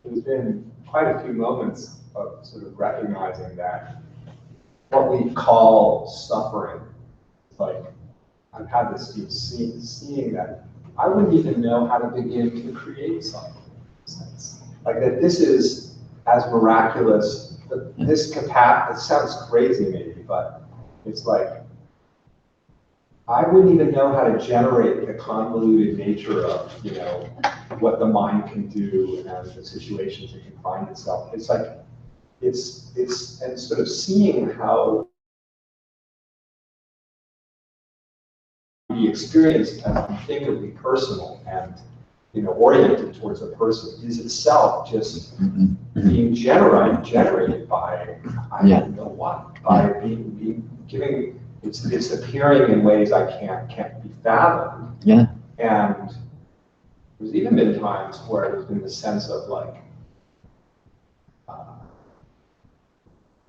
there's been quite a few moments of sort of recognizing that what we call suffering, like, I've had this seeing that I wouldn't even know how to begin to create something. Like that this is as miraculous, this capacity, it sounds crazy maybe, but it's like, I wouldn't even know how to generate the convoluted nature of, what the mind can do and the situations it can find itself. It's like, and sort of seeing how the experience as unthinkably personal and oriented towards a person is itself just being generated by I don't know what, by being giving it's appearing in ways I can't be fathomed. Yeah. And there's even been times where there's been the sense of like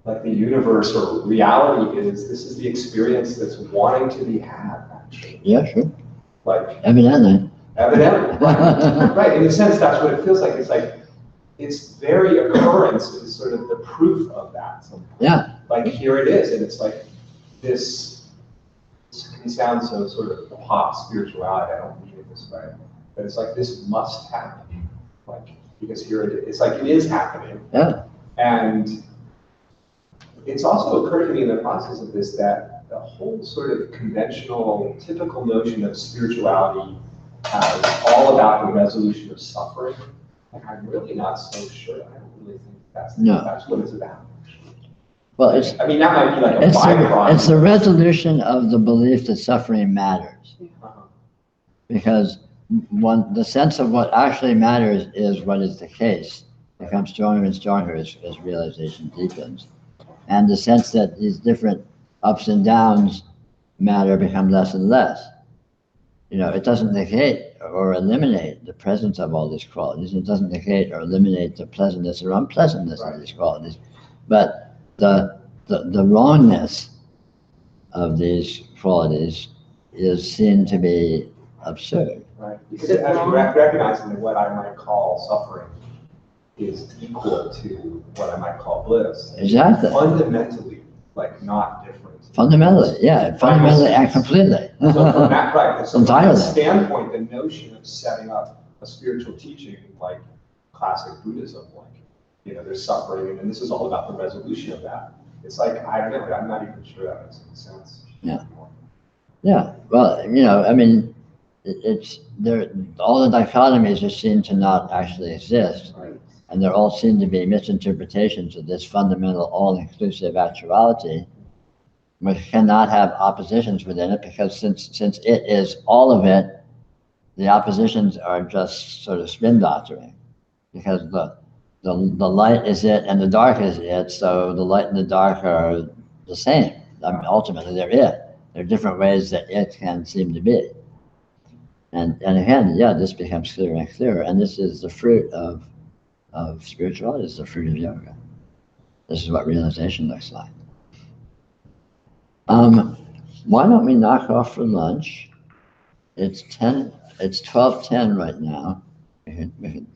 the universe or reality this is the experience that's wanting to be had, actually. Yeah, sure. Like Evidently. Right. In a sense, that's what it feels like. It's like its very occurrence is sort of the proof of that. Yeah. Like here it is, and it's like this can sound so sort of pop spirituality. I don't mean it this way, but it's like this must happen, like because here it is. It's like it is happening. Yeah. And it's also occurred to me in the process of this that the whole sort of conventional, typical notion of spirituality as all about the resolution of suffering. Like I'm really not so sure. I don't really think that's what it's about. Well, I mean, that might be like a byproduct. It's the resolution of the belief that suffering matters. Because the sense of what actually matters is what is the case. It becomes stronger and stronger as realization deepens. And the sense that these different ups and downs matter become less and less. It doesn't negate or eliminate the presence of all these qualities. It doesn't negate or eliminate the pleasantness or unpleasantness of these qualities. But the wrongness of these qualities is seen to be absurd. Right. Because as you recognizing that what I might call suffering is equal to what I might call bliss. Exactly. Fundamentally, like not different. Fundamentally, yeah, fundamentally and completely. So from that, right, so from that Entirely. standpoint, the notion of setting up a spiritual teaching like classic Buddhism, like, you know, there's suffering and this is all about the resolution of that. It's like, I don't know, I'm not even sure that makes any sense. Yeah. Yeah, well, you know, I mean, it's, there, all the dichotomies just seem to not actually exist. Right. And there all seem to be misinterpretations of this fundamental all-inclusive actuality, which cannot have oppositions within it, because since it is all of it, the oppositions are just sort of spin doctoring. Because the light is it and the dark is it, so the light and the dark are the same. I mean, ultimately, they're it. There are different ways that it can seem to be. And again, yeah, this becomes clearer and clearer. And this is the fruit of spirituality, this is the fruit of yoga. This is what realization looks like. Why don't we knock off for lunch? It's 12:10 right now. We could